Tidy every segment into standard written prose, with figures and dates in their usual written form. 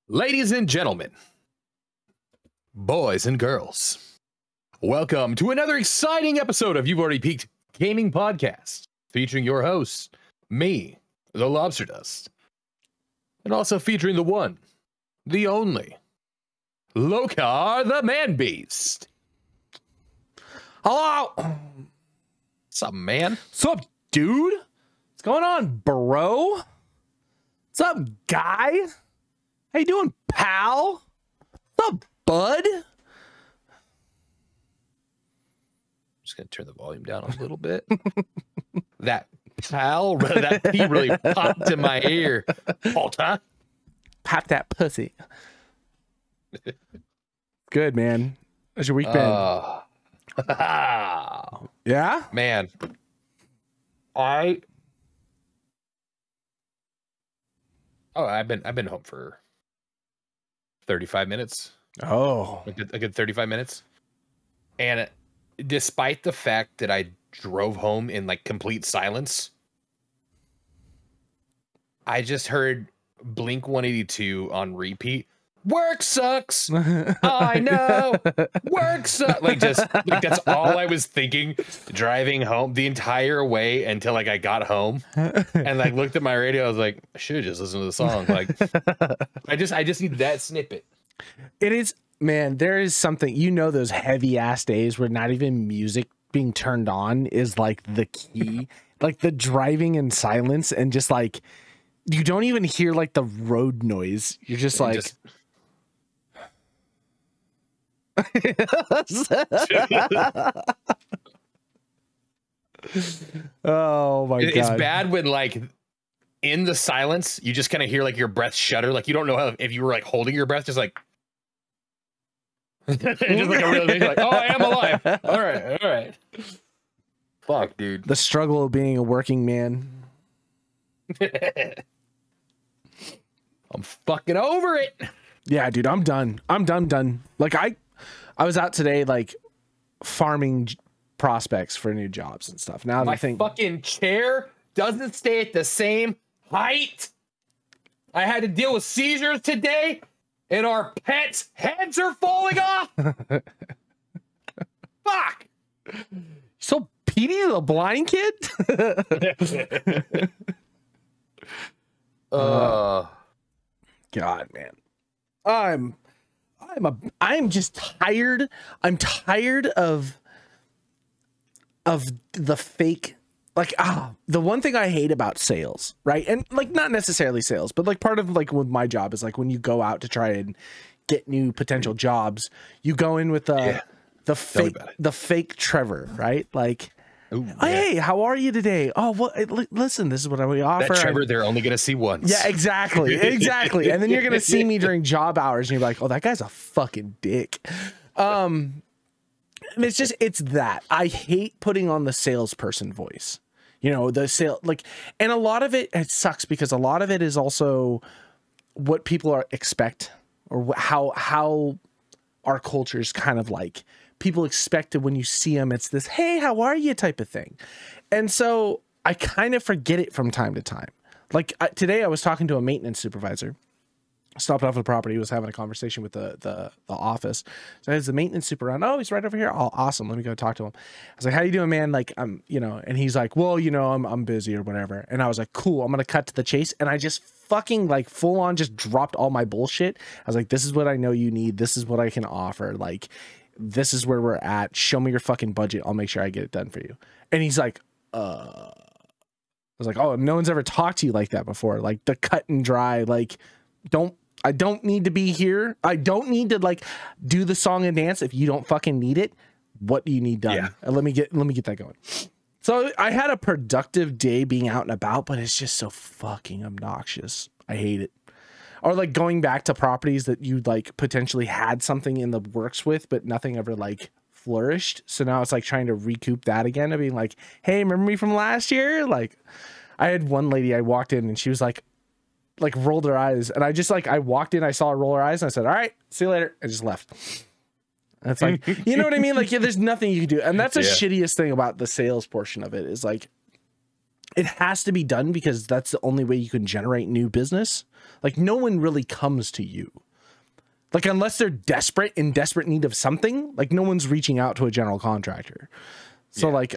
Ladies and gentlemen, boys and girls, welcome to another exciting episode of You've Already Peaked Gaming Podcast, featuring your host, me, DjLobsterDust, and also featuring the one, the only, Locarthemanbeast. Hello. What's up, man? What's up, dude? What's going on, bro? What's up, guy? How you doing, pal? What's up, bud? I'm just gonna turn the volume down a little bit. That P really popped in my ear. Huh? Pop that pussy. Good, man. How's your week been? Yeah, man. I've been home for 35 minutes. Oh, A good 35 minutes. And despite the fact that I drove home in like complete silence, I just heard Blink 182 on repeat. Work sucks. I know. Work sucks. Like that's all I was thinking driving home the entire way until like I got home and like looked at my radio. I was like, I should have just listened to the song. Like I just need that snippet. it is, man. There is something, those heavy ass days where not even music being turned on is like the key. Like the driving in silence and just like you don't even hear like the road noise. You're just like. Oh my god, it's bad when like in the silence you just kind of hear like your breath shudder, like you don't know how, if you were like holding your breath, just like just like a real thing, like, oh, I am alive. All right. Fuck, dude. The struggle of being a working man. I'm fucking over it. Yeah, dude, I'm done. I'm done. Like I was out today, like farming prospects for new jobs and stuff. Now my fucking chair doesn't stay at the same height. I had to deal with seizures today, and our pets' heads are falling off. Fuck. So Petey, the blind kid. God, man. I'm just tired. I'm tired of the fake, like, the one thing I hate about sales, right? And like, not necessarily sales, but like part of like with my job is like when you go out to try and get new potential jobs, you go in with the fake Trevor, right? Like, ooh, hey, how are you today? Oh, well, listen, this is what we offer. That Trevor, they're only gonna see once. Yeah, exactly. And then you're gonna see me during job hours, and you're like, oh, that guy's a fucking dick. It's that I hate putting on the salesperson voice. The sale, like, and a lot of it sucks because a lot of it is also what people expect, or how our culture is kind of like. People expect it when you see them. It's this, hey, how are you type of thing. And so I kind of forget it from time to time. Like today I was talking to a maintenance supervisor, stopped off at the property, was having a conversation with the office. So there's the maintenance super around. Oh, he's right over here. Oh, awesome. Let me go talk to him. I was like, how you doing, man? Like, and he's like, well, I'm busy or whatever. And I was like, cool, I'm going to cut to the chase. And I just fucking like full on just dropped all my bullshit. I was like, this is what I know you need. This is what I can offer. Like, this is where we're at. Show me your fucking budget. I'll make sure I get it done for you. And he's like, I was like, oh, no one's ever talked to you like that before. Like the cut and dry, like, I don't need to be here. I don't need to like do the song and dance. If you don't fucking need it, what do you need done? Yeah. Let me get that going. So I had a productive day being out and about, but it's just so fucking obnoxious. I hate it. Or like going back to properties that you like potentially had something in the works with, but nothing ever like flourished. So now it's like trying to recoup that again of being like, hey, remember me from last year? Like I had one lady, I walked in and she was like rolled her eyes. And I just like, I walked in, I saw her roll her eyes and I said, all right, see you later. I just left. That's like, you know what I mean? Like, yeah, there's nothing you can do. And that's the shittiest thing about the sales portion of it is like, it has to be done because that's the only way you can generate new business. Like no one really comes to you. Like unless they're in desperate need of something, like no one's reaching out to a general contractor. So like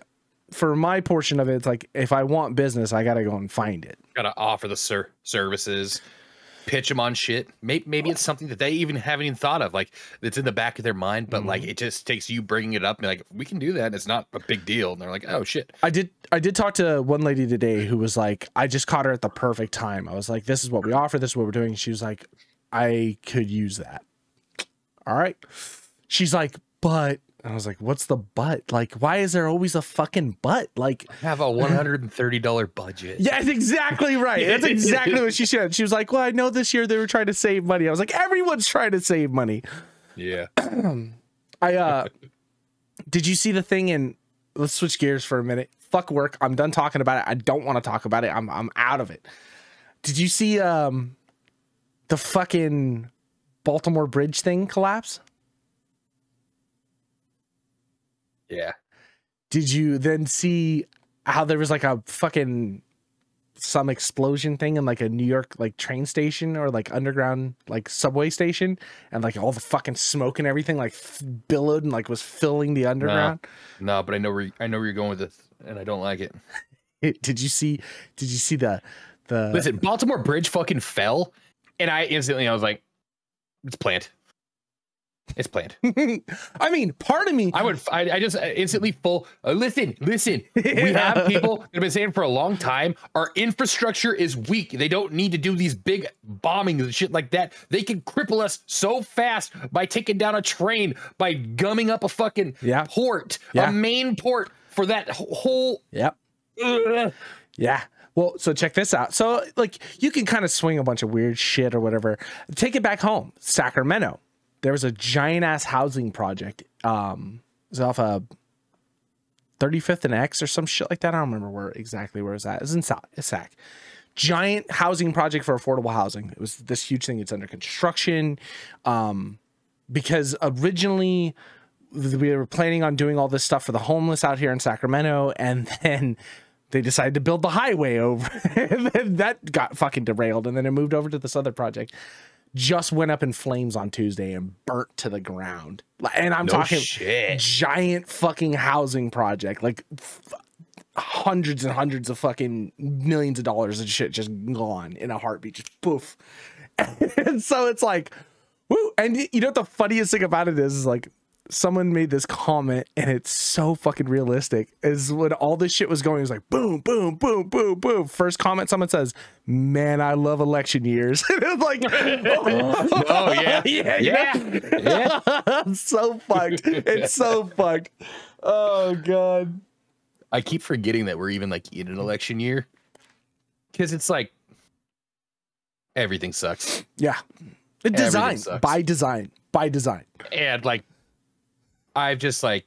for my portion of it, it's like, if I want business, I got to go and find it. Got to offer the services, pitch them on shit. Maybe it's something that they even haven't even thought of. Like it's in the back of their mind, but like it just takes you bringing it up and like, we can do that. It's not a big deal. And they're like, oh shit. I did talk to one lady today who was like, I just caught her at the perfect time. I was like, this is what we offer. This is what we're doing. She was like, I could use that. All right. She's like, but I was like, what's the but? Like, why is there always a fucking but? Like, I have a $130 budget. Yeah, that's exactly right. That's exactly what she said. She was like, well, I know this year they were trying to save money. I was like, everyone's trying to save money. Yeah. Did you see the thing in, let's switch gears for a minute. Fuck work. I'm done talking about it. I don't want to talk about it. I'm out of it. Did you see the fucking Baltimore Bridge thing collapse? Yeah. Did you then see how there was like a fucking some explosion thing in like a New York like train station or like underground like subway station, and like all the fucking smoke and everything like billowed and like was filling the underground? No, but I know where you're going with this, and I don't like it. Did you see the Listen, Baltimore Bridge fucking fell, and I was like, it's planned. It's planned. I mean, part of me, I just instantly listen, we have people that have been saying for a long time, our infrastructure is weak. They don't need to do these big bombings and shit like that. They can cripple us so fast by taking down a train, by gumming up a fucking port, a main port for that whole. Yep. Yeah. Well, so check this out. So like you can kind of swing a bunch of weird shit or whatever. Take it back home. Sacramento. There was a giant ass housing project. It was off of 35th and X or some shit like that. I don't remember exactly where it was at. It was in Sac. Giant housing project for affordable housing. It was this huge thing. It's under construction. Because originally we were planning on doing all this stuff for the homeless out here in Sacramento, and then they decided to build the highway over, and then that got fucking derailed, and then it moved over to this other project. Just went up in flames on Tuesday and burnt to the ground. And I'm talking giant fucking housing project, like hundreds and hundreds of fucking millions of dollars of shit just gone in a heartbeat, just poof. And so it's like, woo. And you know what the funniest thing about it is like, someone made this comment, and it's so fucking realistic, is when all this shit was going, it was like boom, boom, boom, boom, boom. First comment someone says, man, I love election years. And it was like, oh yeah. It's so fucked. It's so fucked. Oh God. I keep forgetting that we're even like in an election year, because it's like everything sucks. Yeah. Designed by design. And like, I've just like,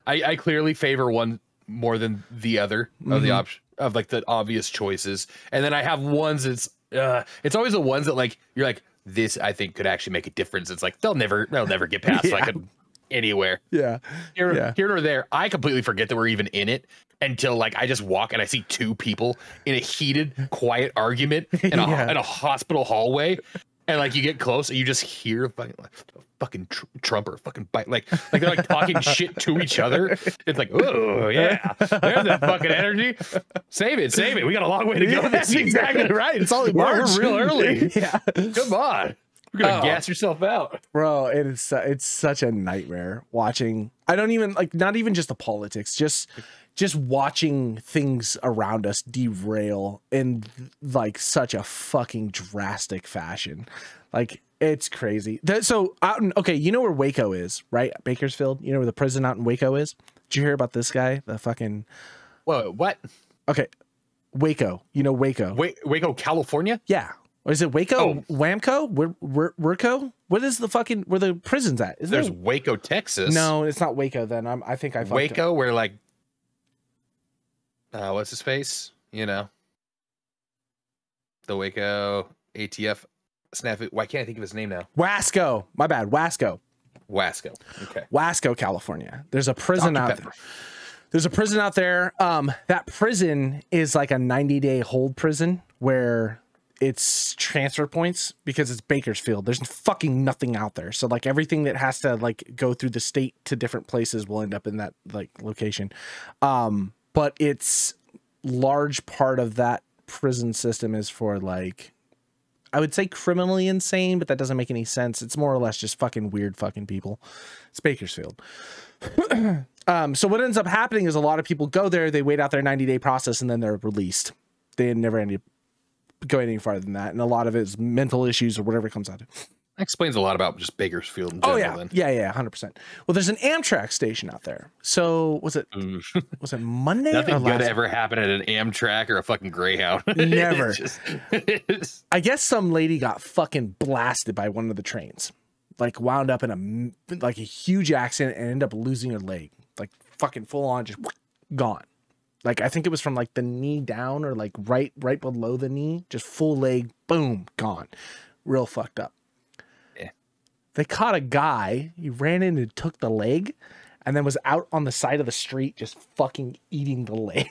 I clearly favor one more than the other of the option of like the obvious choices. And then I have ones that's, it's always the ones that like, you're like, this I think could actually make a difference. It's like, they'll never get past like anywhere. Yeah. Here or there. I completely forget that we're even in it until like I just walk and I see two people in a heated, quiet argument in a hospital hallway. And like you get close and you just hear fucking Trump or fucking bite, like they're like talking shit to each other. It's like, oh yeah, there's that fucking energy. Save it. We got a long way to go. That's exactly right. It's only March. We're real early. Yeah, come on. You're gonna gas yourself out, bro. It's such a nightmare watching. I don't even like, not even just the politics, just watching things around us derail in like such a fucking drastic fashion. Like it's crazy. So okay, you know where Waco is, right? Bakersfield. You know where the prison out in Waco is? Did you hear about this guy? The fucking. Whoa, what? Okay, Waco. You know Waco. Waco, California. Yeah. Or is it Waco? Oh. Wamco? Werco? What is the fucking where the prison's at? Is There's there... Waco, Texas. No, it's not Waco. Then I think I fucked Waco, up. where like, what's his face? You know, the Waco ATF snafu. Why can't I think of his name now? Wasco. My bad. Wasco. Okay. Wasco, California. There's a prison out there. There's a prison out there. That prison is like a 90-day hold prison where it's transfer points because it's Bakersfield. There's fucking nothing out there. So like everything that has to like go through the state to different places will end up in that like location. But it's large part of that prison system is for like, I would say criminally insane, but that doesn't make any sense. It's more or less just fucking weird fucking people. It's Bakersfield. So what ends up happening is a lot of people go there, they wait out their 90-day process, and then they're released. They never end up going any farther than that. And a lot of it is mental issues or whatever comes out of it. That explains a lot about just Bakersfield in general. Oh yeah, then. yeah, 100%. Well, there's an Amtrak station out there. So was it Monday? Nothing or good ever happened at an Amtrak or a fucking Greyhound. Never. I guess some lady got fucking blasted by one of the trains, like wound up in a huge accident and ended up losing her leg, like fucking full on, just gone. Like I think it was from like the knee down or like right below the knee, just full leg, boom, gone, real fucked up. They caught a guy. He ran in and took the leg and then was out on the side of the street just fucking eating the leg.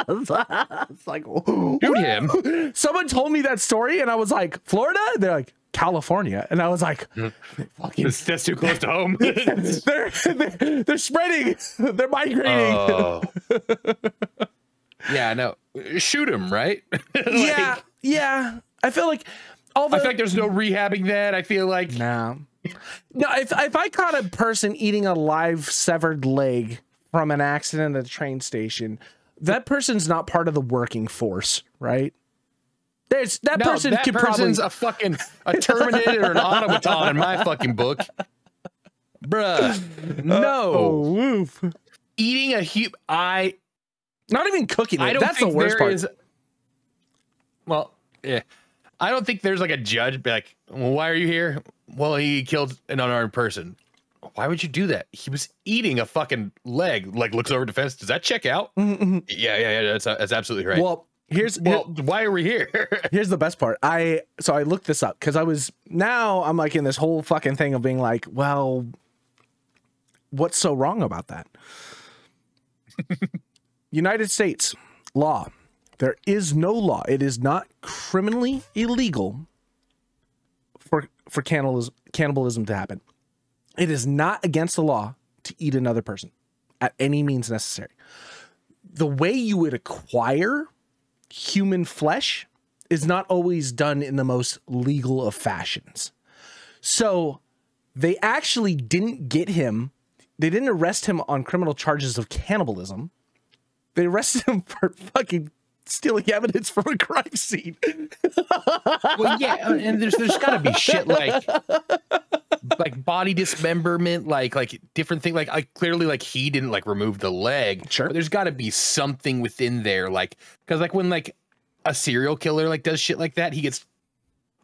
It's like, shoot him. Someone told me that story and I was like, Florida? They're like, California. And I was like, fucking... That's too close to home. they're spreading. They're migrating. Oh. Yeah, no. Shoot him, right? Yeah. I feel like... I feel like there's no rehabbing that. I feel like no. If I caught a person eating a live severed leg from an accident at a train station, that person's not part of the working force, right? That person's probably a Terminator or an automaton in my fucking book, bruh. No, woof. Eating a not even cooking it. That's the worst part. Well, yeah. I don't think there's like a judge be like, well, why are you here? Well, he killed an unarmed person. Why would you do that? He was eating a fucking leg, like looks over the fence. Does that check out? Mm-hmm. Yeah. That's absolutely right. Well, why are we here? Here's the best part. I looked this up because I'm like in this whole fucking thing of being like, well, what's so wrong about that? United States law. There is no law. It is not criminally illegal for cannibalism to happen. It is not against the law to eat another person at any means necessary. The way you would acquire human flesh is not always done in the most legal of fashions. So they actually didn't get him. They didn't arrest him on criminal charges of cannibalism. They arrested him for fucking stealing evidence from a crime scene. Well, yeah, and there's got to be shit like body dismemberment, like different thing. Like clearly, like he didn't like remove the leg. Sure, but there's got to be something within there, like because like when like a serial killer like does shit like that, he gets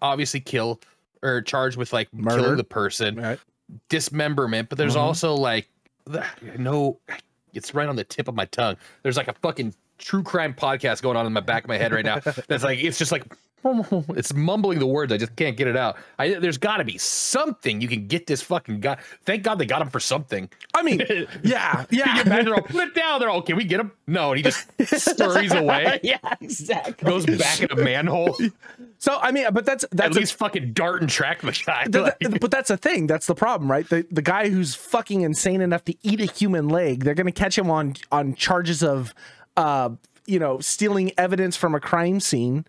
obviously killed or charged with like murder, killing the person, right. Dismemberment. But there's also like no, it's right on the tip of my tongue. There's like a fucking true crime podcast going on in the back of my head right now. That's like, it's just like, it's mumbling the words. I just can't get it out. There's got to be something you can get this fucking guy. Thank God they got him for something. I mean, yeah. They're all, put it down. They're all, can we get him? No, and he just scurries away. Yeah, exactly. Goes back in a manhole. So I mean, but that's at least fucking dart and track the guy. But that's the thing. That's the problem, right? The guy who's fucking insane enough to eat a human leg, they're gonna catch him on charges of stealing evidence from a crime scene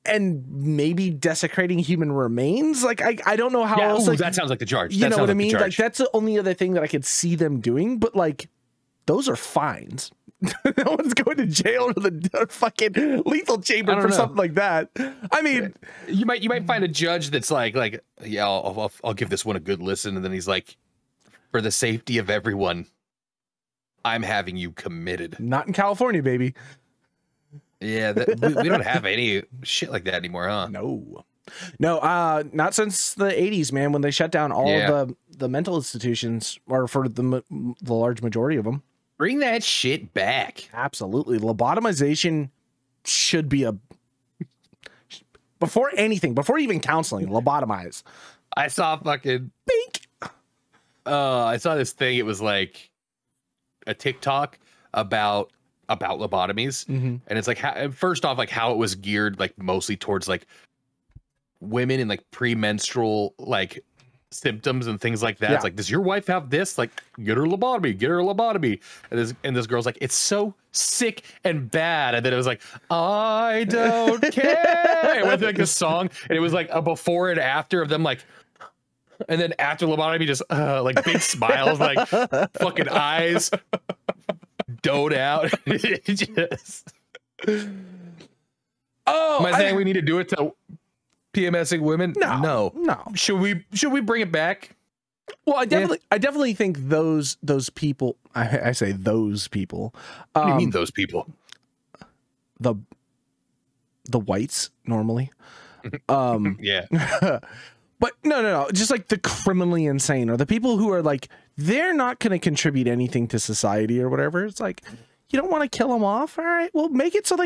and maybe desecrating human remains. Like, I don't know how else. Like, that sounds like the charge. You know what I mean? Like, that's the only other thing that I could see them doing, but like, those are fines. No one's going to jail or the fucking lethal chamber for something like that. I mean, you might find a judge that's like, yeah, I'll give this one a good listen. And then he's like, for the safety of everyone, I'm having you committed. Not in California, baby. Yeah, we don't have any shit like that anymore, huh? No, not since the 80s, man, when they shut down all of the mental institutions, or for the large majority of them. Bring that shit back. Absolutely. Lobotomization should be before anything, before even counseling, lobotomize. I saw fucking Bink. I saw this thing. It was like a TikTok about lobotomies, and it's like first off, like how it was geared like mostly towards like women in like premenstrual like symptoms and things like that. It's like, does your wife have this? Like, get her a lobotomy. And this girl's like, it's so sick and bad. And then it was like, I don't care. It went like a song, and it was like a before and after of them like. And then after lobotomy, just like big smiles, like fucking eyes doed out. Just... Oh, am I saying we need to do it to PMSing women? No. Should we bring it back? Well, I definitely think those people. I say those people. What do you mean those people? The whites normally. Yeah. But no. Just like the criminally insane, or the people who are like, they're not going to contribute anything to society or whatever. It's like, you don't want to kill them off. All right, well, make it so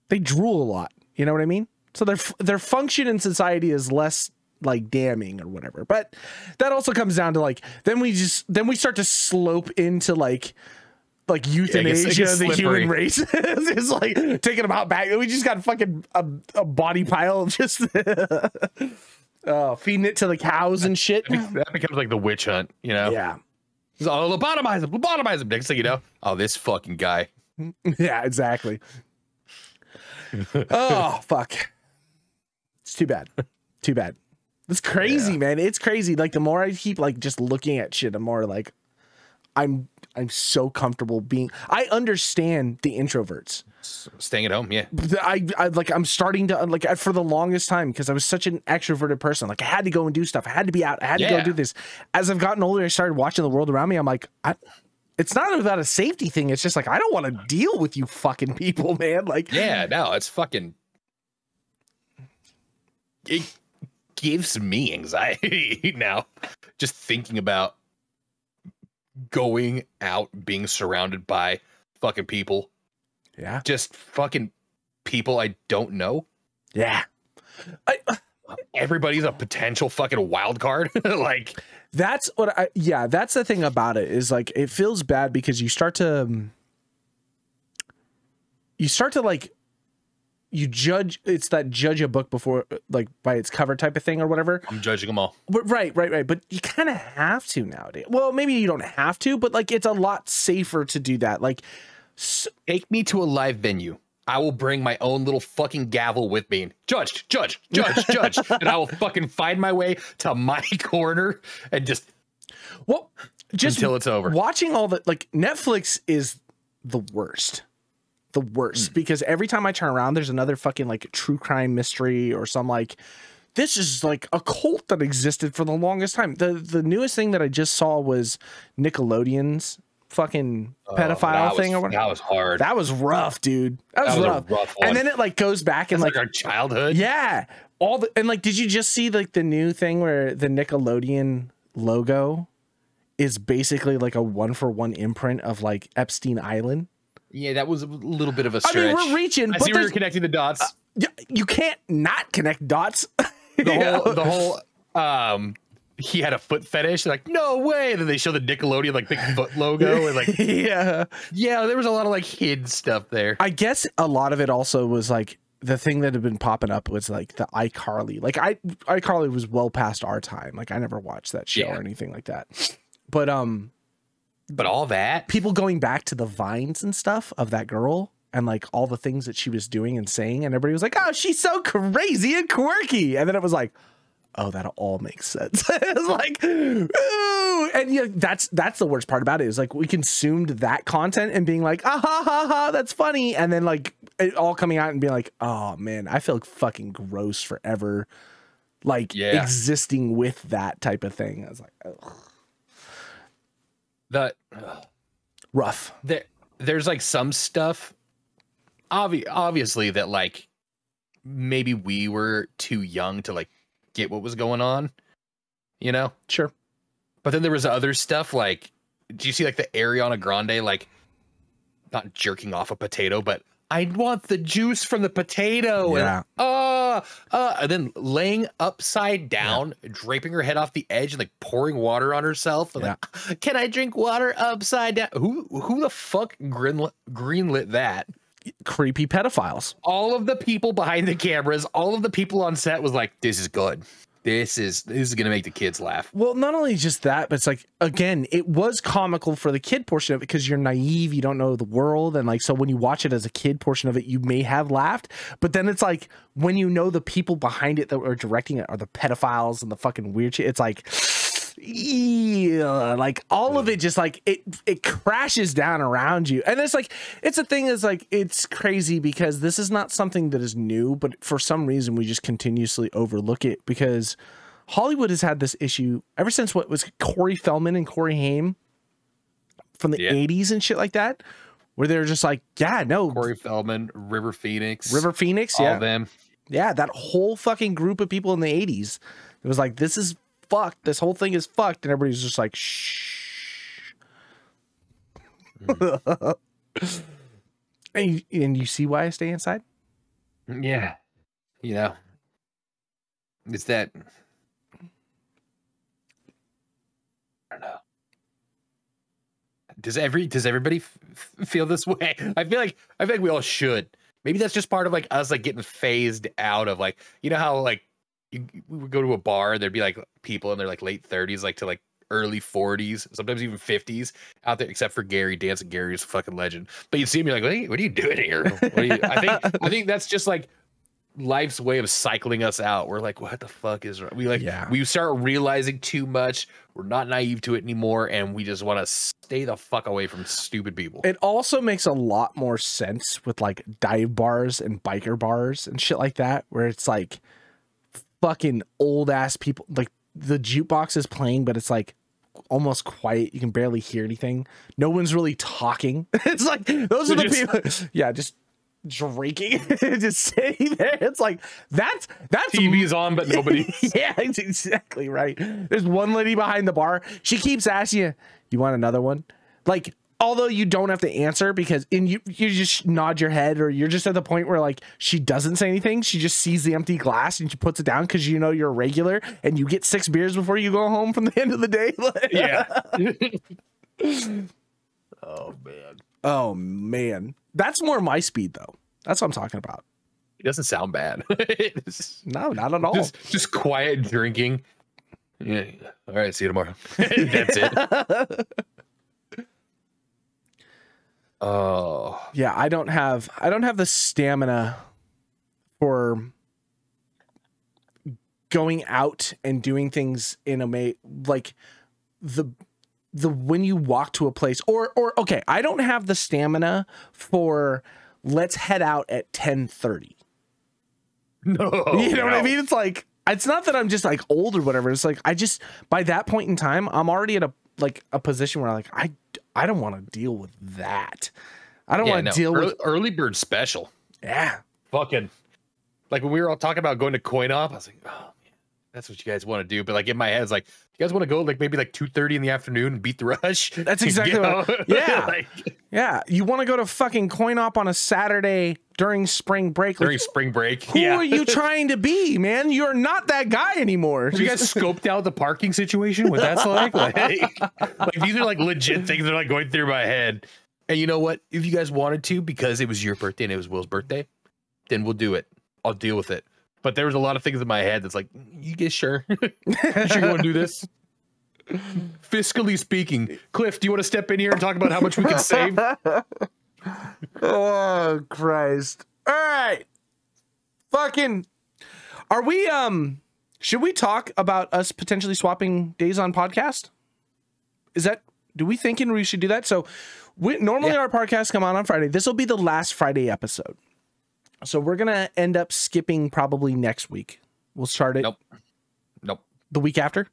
they drool a lot. You know what I mean? So their function in society is less like damning or whatever. But that also comes down to like, then we start to slope into like euthanasia, the human race is like taking them out back. We just got fucking a body pile of just feeding it to the cows and shit. That becomes like the witch hunt, you know? Yeah. Oh, lobotomize him. Next thing you know, oh, this fucking guy. Yeah, exactly. Oh, fuck. It's too bad. It's crazy, man. It's crazy. Like, the more I keep like just looking at shit, the more like I'm so comfortable being. I understand the introverts staying at home. Yeah, I'm starting to like, for the longest time, because I was such an extroverted person. Like, I had to go and do stuff. I had to be out. I had to go do this. As I've gotten older, I started watching the world around me. I'm like, it's not about a safety thing. It's just like, I don't want to deal with you fucking people, man. Like, yeah, no, it's fucking. It gives me anxiety now, just thinking about going out, being surrounded by fucking people. Yeah. Just fucking people I don't know. Yeah. Everybody's a potential fucking wild card. Like, that's what that's the thing about it, is like, it feels bad because you start to like, you judge. It's that judge a book before, like, by its cover type of thing or whatever. I'm judging them all. But right. But you kind of have to nowadays. Well, maybe you don't have to, but like, it's a lot safer to do that. Like, take me to a live venue. I will bring my own little fucking gavel with me. And judge. And I will fucking find my way to my corner and just until it's over. Watching all the, like, Netflix is the worst. Because every time I turn around, there's another fucking like true crime mystery or some like, this is like a cult that existed for the longest time. The newest thing that I just saw was Nickelodeon's fucking pedophile thing or whatever. That was hard. That was rough, dude. That was rough. A rough one. And then it like goes back and like our childhood. Yeah. And like, did you just see like the new thing where the Nickelodeon logo is basically like a 1-for-1 imprint of like Epstein Island? Yeah, that was a little bit of a stretch. I mean, we're reaching. I see where you're connecting the dots. You can't not connect dots. The whole he had a foot fetish. Like, no way. And then they show the Nickelodeon like big foot logo and like yeah, there was a lot of like hidden stuff there. I guess a lot of it also was like the thing that had been popping up was like the iCarly. Like iCarly was well past our time. Like, I never watched that show or anything like that. But all that, people going back to the vines and stuff of that girl and like all the things that she was doing and saying, and everybody was like, oh, she's so crazy and quirky. And then it was like, oh, that all makes sense. It's like, ooh. And yeah, that's the worst part about it, is like, we consumed that content and being like, ah ha ha ha, that's funny. And then like it all coming out and being like, oh man, I feel fucking gross forever. Like existing with that type of thing. I was like, ugh. Rough. There's like some stuff obviously that like maybe we were too young to like get what was going on, you know? Sure. But then there was other stuff like, do you see like the Ariana Grande, like not jerking off a potato, but I want the juice from the potato. Yeah. And then laying upside down, draping her head off the edge and like pouring water on herself. And like, can I drink water upside down? Who the fuck greenlit that? Creepy pedophiles. All of the people behind the cameras, all of the people on set was like, this is good. This is going to make the kids laugh. Well, not only just that, but it's like, again, it was comical for the kid portion of it because you're naive, you don't know the world. And like, so when you watch it as a kid portion of it, you may have laughed. But then it's like, when you know the people behind it that are directing it are the pedophiles and the fucking weird shit, it's like, yeah, like all of it just like it crashes down around you. And it's like, it's a thing is like, it's crazy because this is not something that is new, but for some reason we just continuously overlook it because Hollywood has had this issue ever since what was Corey Feldman and Corey Haim from the 80s and shit like that, where they're just like, yeah, no. Corey Feldman, River Phoenix, all of them. Yeah, that whole fucking group of people in the 80s. It was like, this is fucked. This whole thing is fucked. And everybody's just like, shh. And you see why I stay inside? Yeah. You know, it's that. I don't know. Does everybody feel this way? I feel like we all should. Maybe that's just part of like us like getting phased out of like, you know how like we would go to a bar, there'd be like people in their like late 30s, like to like early 40s, sometimes even 50s out there, except for Gary. Dancing Gary is a fucking legend. But you see him, you're like, what are you doing here? I think that's just like life's way of cycling us out. We're like, what the fuck is we like? Yeah. We start realizing too much. We're not naive to it anymore, and we just want to stay the fuck away from stupid people. It also makes a lot more sense with like dive bars and biker bars and shit like that, where it's like fucking old ass people, like the jukebox is playing, but it's like almost quiet. You can barely hear anything. No one's really talking. It's like those are the people. Yeah, just drinking, just sitting there. It's like that's TV's on, but nobody. Yeah, it's exactly right. There's one lady behind the bar. She keeps asking you want another one? Like, although you don't have to answer because you just nod your head, or you're just at the point where like she doesn't say anything. She just sees the empty glass and she puts it down because you know you're a regular and you get 6 beers before you go home from the end of the day. Yeah. Oh man. That's more my speed though. That's what I'm talking about. It doesn't sound bad. No, not at all. Just quiet drinking. Yeah. All right. See you tomorrow. That's it. Oh yeah. I don't have the stamina for going out and doing things in a way like the when you walk to a place or okay, I don't have the stamina for let's head out at 10:30. No, you know what I mean? It's like, it's not that I'm just like old or whatever. It's like, I just, by that point in time, I'm already at a position where like, I don't want to deal with that. I don't want to deal with early bird special. Yeah. Fucking like when we were all talking about going to coin op, I was like, oh, that's what you guys want to do. But like in my head, it's like, you guys want to go like maybe like 2:30 in the afternoon and beat the rush? That's exactly what. Yeah. Yeah. You want to go to fucking coin op on a Saturday during spring break. During spring break. Who are you trying to be, man? You're not that guy anymore. Have you guys scoped out the parking situation? What that's like? Like these are like legit things that are like going through my head. And you know what? If you guys wanted to, because it was your birthday and it was Will's birthday, then we'll do it. I'll deal with it. But there was a lot of things in my head that's like, you get sure? You sure you want to do this? Fiscally speaking, Cliff, do you want to step in here and talk about how much we can save? Oh, Christ. All right. Fucking, are we, should we talk about us potentially swapping days on podcast? Do we thinking we should do that? So normally our podcasts come on Friday. This will be the last Friday episode. So we're going to end up skipping probably next week. We'll start it. Nope. The week after?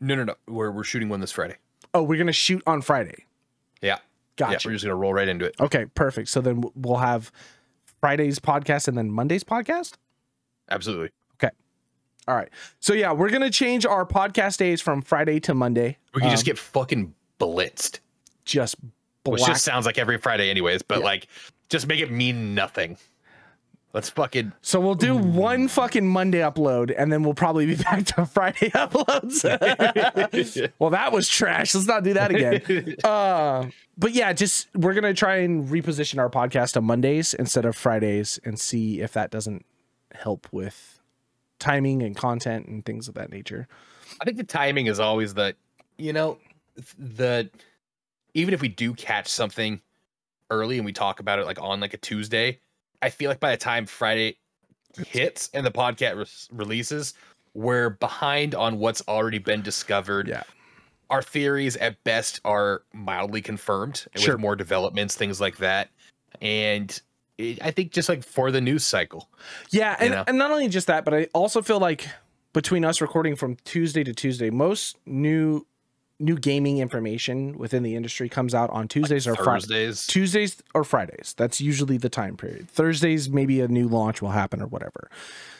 No. We're shooting one this Friday. Oh, we're going to shoot on Friday. Yeah. Gotcha. We're just gonna roll right into it. Okay, perfect. So then we'll have Friday's podcast and then Monday's podcast. Absolutely. Okay. All right. So yeah, we're gonna change our podcast days from Friday to Monday. We can just get fucking blitzed. Just which just sounds like every Friday, anyways. But like, just make it mean nothing. Let's fucking. So we'll do one fucking Monday upload, and then we'll probably be back to Friday uploads. Well, that was trash. Let's not do that again. But yeah, just we're gonna try and reposition our podcast on Mondays instead of Fridays, and see if that doesn't help with timing and content and things of that nature. I think the timing is always the, you know, even if we do catch something early and we talk about it like on like a Tuesday, I feel like by the time Friday hits and the podcast releases, we're behind on what's already been discovered. Yeah. Our theories at best are mildly confirmed with more developments, things like that. And I think just like for the news cycle. Yeah. And not only just that, but I also feel like between us recording from Tuesday to Tuesday, most new gaming information within the industry comes out on Tuesdays or Fridays. Tuesdays or Fridays. That's usually the time period. Thursdays, maybe a new launch will happen or whatever.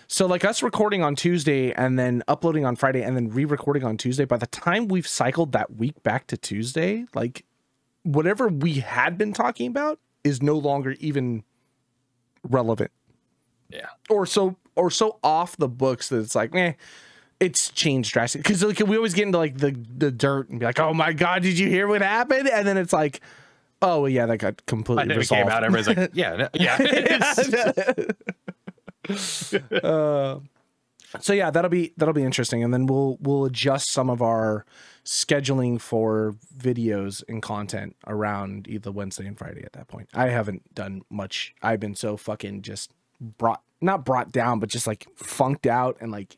So like us recording on Tuesday and then uploading on Friday and then re-recording on Tuesday, by the time we've cycled that week back to Tuesday, like whatever we had been talking about is no longer even relevant. Yeah. Or so off the books that it's like, it's changed drastically, because like we always get into like the dirt and be like, oh my god, did you hear what happened? And then it's like, oh well, yeah, that got completely resolved. Came out, everybody's like, so yeah, that'll be interesting, and then we'll adjust some of our scheduling for videos and content around either Wednesday and Friday at that point. I haven't done much. I've been so fucking just not brought down, but just like funked out and like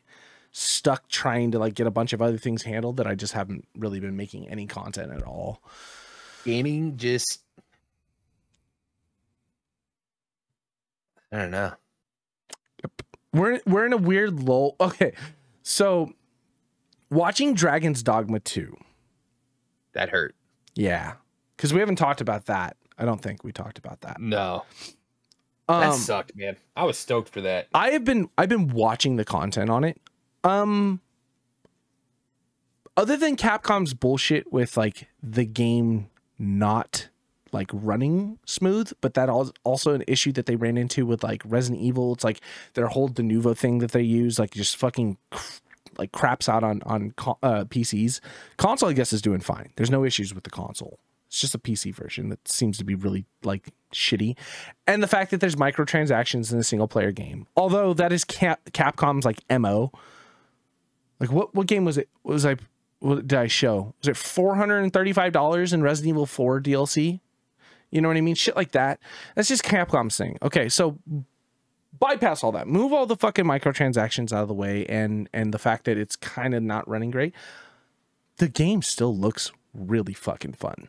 stuck trying to like get a bunch of other things handled that I just haven't really been making any content at all. Gaming just, I don't know. We're in a weird lull. Okay, so watching Dragon's Dogma 2. That hurt. Yeah, because we haven't talked about that. I don't think we talked about that. No. That sucked, man. I was stoked for that. I've been watching the content on it. Other than Capcom's bullshit with like the game not like running smooth, but that also an issue that they ran into with like Resident Evil. It's like their whole de novo thing that they use, like just fucking like craps out on PCs. Console, I guess, is doing fine. There's no issues with the console. It's just a PC version that seems to be really like shitty. And the fact that there's microtransactions in a single player game, although that is Capcom's like MO. Like what game was it? What did I show? Was it $435 in Resident Evil 4 DLC? You know what I mean? Shit like that. That's just Capcom's thing. Okay, so bypass all that. Move all the fucking microtransactions out of the way, and the fact that it's kind of not running great. The game still looks really fucking fun.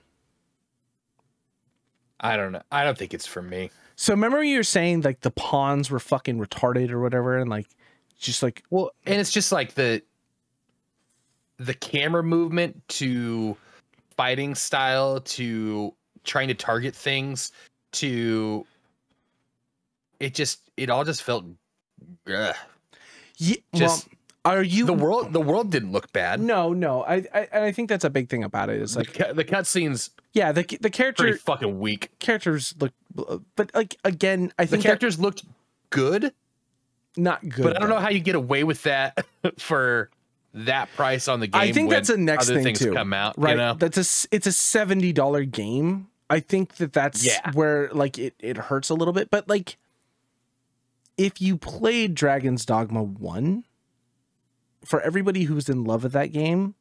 I don't know. I don't think it's for me. So remember you were saying like the pawns were fucking retarded or whatever, and like just like, well, and it's just like the camera movement to fighting style to trying to target things to it all just felt yeah, just well, are you the world didn't look bad. No, I think that's a big thing about it. Is like the cutscenes. Yeah, the character pretty fucking weak. Characters look, but like again, I think the characters looked good, not good. But I don't know how you get away with that for that price on the game. I think that's a next other thing things too. Come out, right? You know? It's a $70 game. I think that's where like it hurts a little bit. But like, if you played Dragon's Dogma 1, for everybody who's in love with that game,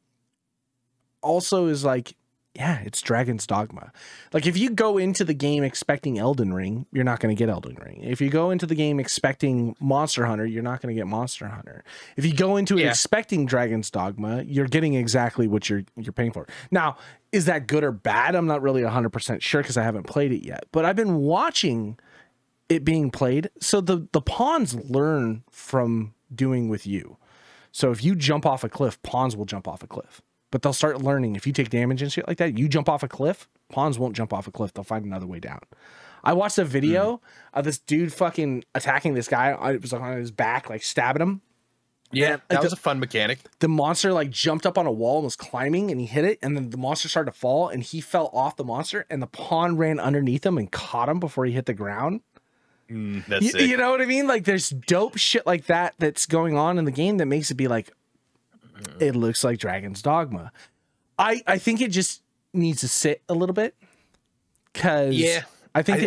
also is like, yeah, it's Dragon's Dogma. Like if you go into the game expecting Elden Ring, you're not going to get Elden Ring. If you go into the game expecting Monster Hunter, you're not going to get Monster Hunter. If you go into it expecting Dragon's Dogma, you're getting exactly what you're paying for. Now, is that good or bad? I'm not really 100% sure because I haven't played it yet. But I've been watching it being played. So the pawns learn from doing with you. So if you jump off a cliff, pawns will jump off a cliff. but they'll start learning. If you take damage and shit like that, you jump off a cliff, pawns won't jump off a cliff. They'll find another way down. I watched a video of this dude fucking attacking this guy. It was like on his back, like stabbing him. Yeah, that was a fun mechanic. The monster like jumped up on a wall and was climbing, and he hit it, and then the monster started to fall, and he fell off the monster, and the pawn ran underneath him and caught him before he hit the ground. That's sick. You know what I mean? Like there's dope shit like that that's going on in the game that makes it be like, it looks like Dragon's Dogma. I think it just needs to sit a little bit, because I think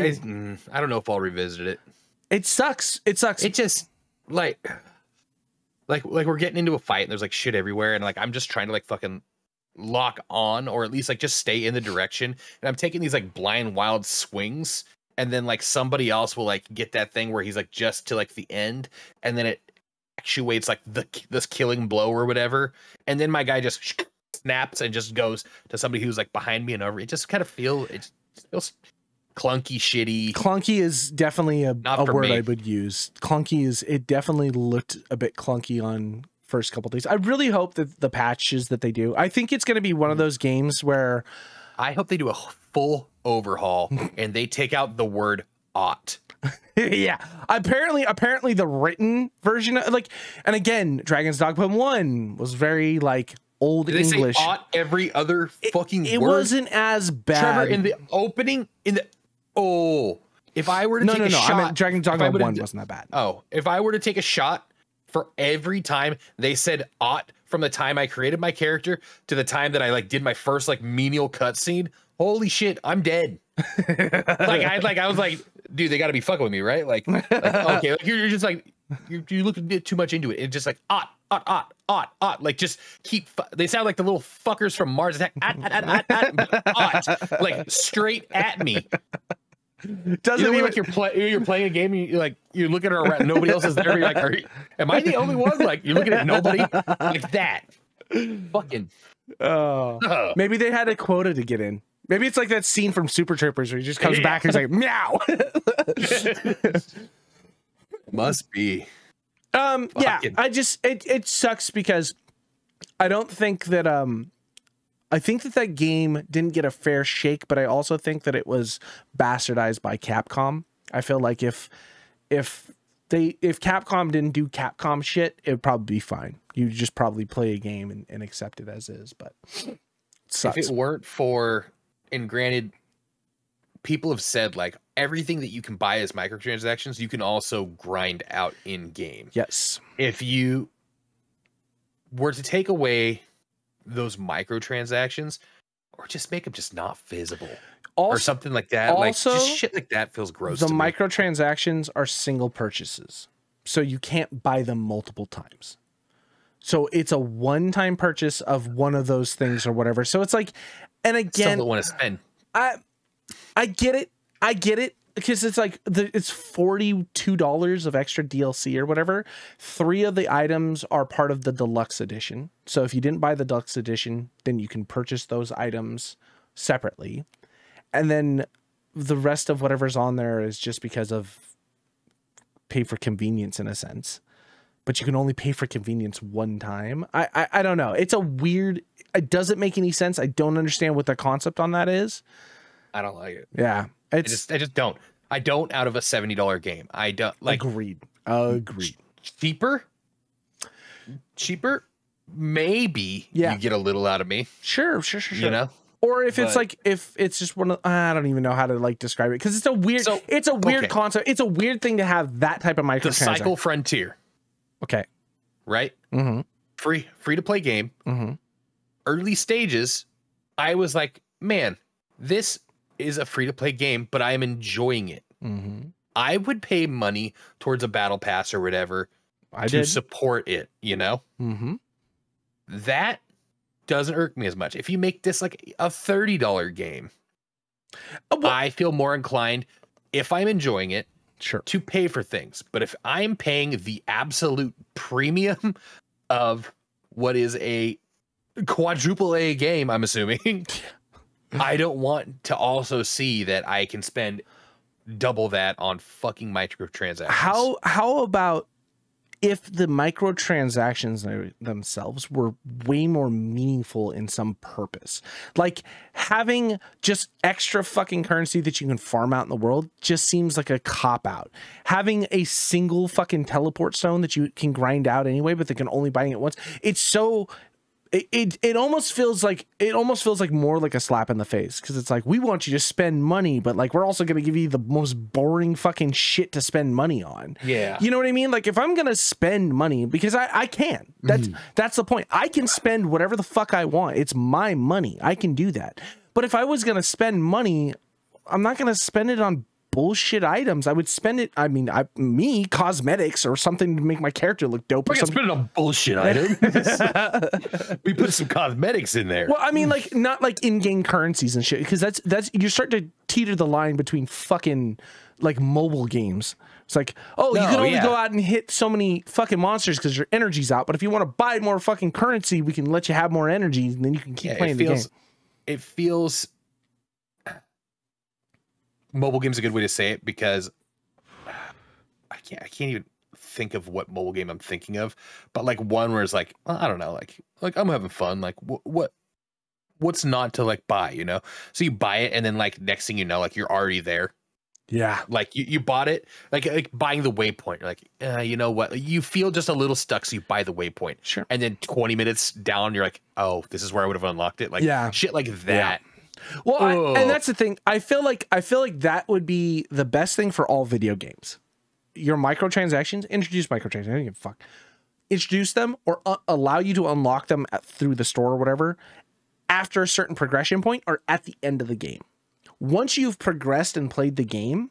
I don't know if I'll revisit it. It sucks. It sucks. It just like we're getting into a fight and there's like shit everywhere, and like I'm just trying to like fucking lock on, or at least like just stay in the direction, and I'm taking these like blind wild swings, and then like somebody else will like get that thing where he's like just to like the end, and then it actuates like this killing blow or whatever, and then my guy just snaps and just goes to somebody who's like behind me and over. It just kind of feels clunky, shitty. Clunky is definitely a word I would use. Clunky is, it definitely looked a bit clunky on first couple days. I really hope that the patches that they do, I think it's going to be one of those games where I hope they do a full overhaul and they take out the word ought. Yeah, apparently the written version of, like, and again, Dragon's Dogma 1 was very like old Did they English. say ought every other fucking word? It wasn't as bad. Trevor, in the opening, if I were to take a shot, I meant Dragon's Dogma 1 wasn't that bad. Oh, if I were to take a shot for every time they said ought from the time I created my character to the time that I like did my first like menial cutscene, holy shit, I'm dead. I was like, dude, they got to be fucking with me, right? Like okay, like you're just like you look too much into it. It's just like ought, like just keep. They sound like the little fuckers from Mars Attack. Ought, like straight at me. Doesn't mean like you're playing a game. And you're looking around. Nobody else is there. You're like, am I the only one? Like you're looking at nobody like that. Fucking. Maybe they had a quota to get in. Maybe it's like that scene from Super Troopers where he just comes back and he's like, meow. Must be. Yeah, it sucks because I don't think that I think that game didn't get a fair shake, but I also think that it was bastardized by Capcom. I feel like if Capcom didn't do Capcom shit, it would probably be fine. You just probably play a game and accept it as is, but it sucks. If it weren't for, and granted, people have said like everything that you can buy as microtransactions, you can also grind out in game. Yes. If you were to take away those microtransactions, or just make them just not visible, or something like that, also, like just shit like that feels gross. The to me. microtransactions are single purchases, so you can't buy them multiple times. So it's a one-time purchase of one of those things or whatever. So it's like, and again, still don't want to spend. I get it, because it's like it's $42 of extra DLC or whatever. 3 of the items are part of the deluxe edition. So if you didn't buy the deluxe edition, then you can purchase those items separately. And then the rest of whatever's on there is just because of pay for convenience in a sense. But you can only pay for convenience one time. I don't know. It's a weird, it doesn't make any sense. I don't understand what the concept on that is. I don't like it. Yeah. I just don't. I don't out of a $70 game. I don't like. Agreed. Cheaper. Maybe you get a little out of me. Sure. You know? Or if it's like, if it's just one of, I don't even know how to like describe it. Cause it's a weird, concept. It's a weird thing to have that type of microtransaction. The Cycle Frontier. Okay. Right. Mm-hmm. Free to play game. Mm-hmm. Early stages. I was like, man, this is a free to play game, but I am enjoying it. Mm-hmm. I would pay money towards a battle pass or whatever to support it, you know? Mm-hmm. That doesn't irk me as much. If you make this like a $30 game, I feel more inclined, if I'm enjoying it, to pay for things. But if I'm paying the absolute premium of what is a quadruple A game, I'm assuming, I don't want to also see that I can spend double that on fucking microtransactions. How about if the microtransactions themselves were way more meaningful in some purpose. Like having just extra fucking currency that you can farm out in the world just seems like a cop out. Having a single fucking teleport stone that you can grind out anyway, but they can only buy it once. It's so it almost feels like more like a slap in the face, because it's like, we want you to spend money, but like we're also going to give you the most boring fucking shit to spend money on. Yeah, you know what I mean? Like if I'm gonna spend money, because I can, that's the point, I can spend whatever the fuck I want, it's my money, I can do that. But if I was gonna spend money, I'm not gonna spend it on bullshit items. I would spend it, cosmetics or something to make my character look dope. We're gonna spend it on bullshit items. We put some cosmetics in there. Well, I mean, like not like in-game currencies and shit, because that's you start to teeter the line between fucking like mobile games. It's like, oh, you can only go out and hit so many fucking monsters because your energy's out. But if you want to buy more fucking currency, we can let you have more energy, and then you can keep playing the game. It feels. Mobile game's a good way to say it, because I can't even think of what mobile game I'm thinking of, but like one where it's like, well, I don't know, like I'm having fun, like what's not to like buy, you know? So you buy it, and then like next thing you know, like you're already there. Yeah, like you bought it, like buying the waypoint. You're like, you know what? You feel just a little stuck, so you buy the waypoint. Sure. And then 20 minutes down, you're like, oh, this is where I would have unlocked it. Like, yeah, shit like that. Yeah. Well, and that's the thing. I feel like that would be the best thing for all video games. Your microtransactions, introduce microtransactions. I don't give a fuck. Introduce them, or allow you to unlock them through the store or whatever after a certain progression point, or at the end of the game. Once you've progressed and played the game,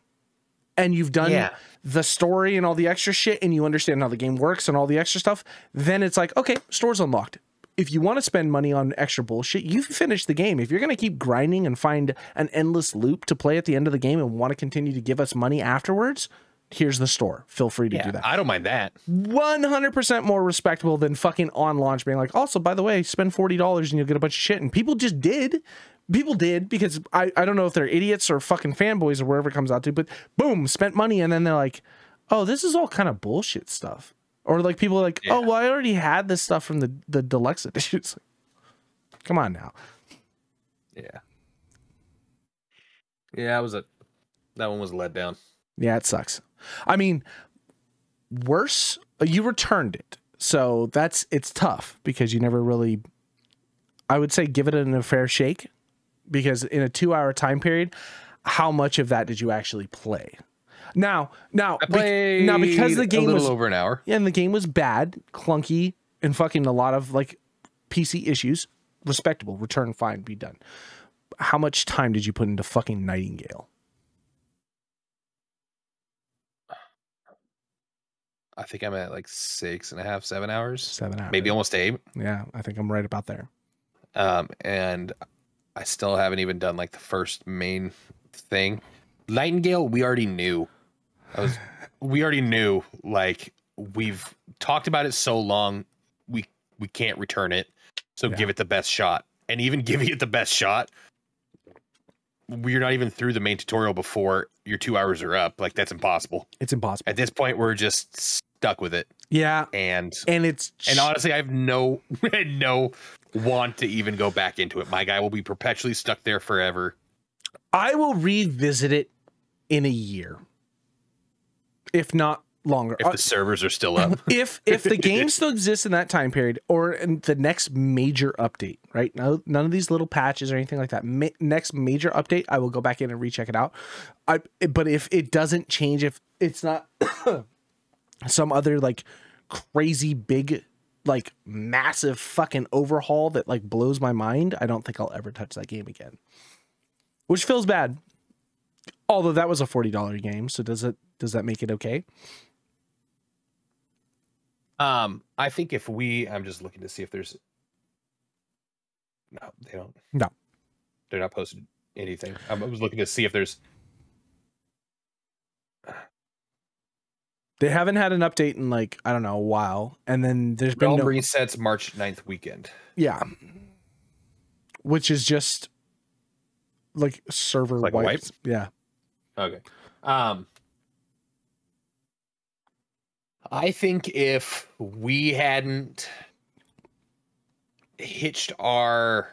and you've done the story and all the extra shit, and you understand how the game works and all the extra stuff, then it's like, okay, store's unlocked. If you want to spend money on extra bullshit, you've finished the game. If you're going to keep grinding and find an endless loop to play at the end of the game and want to continue to give us money afterwards, here's the store. Feel free to do that. I don't mind that. 100% more respectable than fucking on launch being like, also, by the way, spend $40 and you'll get a bunch of shit. And people just did. People did, because I don't know if they're idiots or fucking fanboys or wherever it comes out to, but boom, spent money, and then they're like, oh, this is all kind of bullshit stuff. Or like people are like, oh, well, I already had this stuff from the deluxe edition. Like, come on now. Yeah. Yeah, that one was a letdown. Yeah, it sucks. I mean, worse, you returned it. So it's tough, because you never really, I would say, give it a fair shake, because in a 2-hour time period, how much of that did you actually play? Now, because the game was over an hour, and the game was bad, clunky, and fucking a lot of like PC issues, respectable, return, fine, be done. How much time did you put into fucking Nightingale? I think I'm at like 6.5, 7 hours. 7 hours. Maybe almost 8. Yeah, I think I'm right about there. And I still haven't even done like the first main thing. Nightingale, we already knew. Like, we've talked about it so long, we can't return it. So give it the best shot. And even giving it the best shot, we're not even through the main tutorial before your 2 hours are up. Like, that's impossible. It's impossible. At this point, we're just stuck with it. Yeah. And honestly, I have no want to even go back into it. My guy will be perpetually stuck there forever. I will revisit it in a year, if not longer, if the servers are still up. if the game still exists in that time period, or in the next major update, right? No, none of these little patches or anything like that. Next major update, I will go back in and recheck it out. But if it doesn't change, if it's not some other like crazy big, like massive fucking overhaul that like blows my mind, I don't think I'll ever touch that game again, which feels bad. Although that was a $40 game, so does that make it okay? I think I'm just looking to see if there's. No, they don't. No, they're not posting anything. I was looking to see if there's. They haven't had an update in like, I don't know, a while, and then there's been resets March 9th weekend. Yeah, which is just like server like wipes. Yeah. Okay. I think if we hadn't hitched our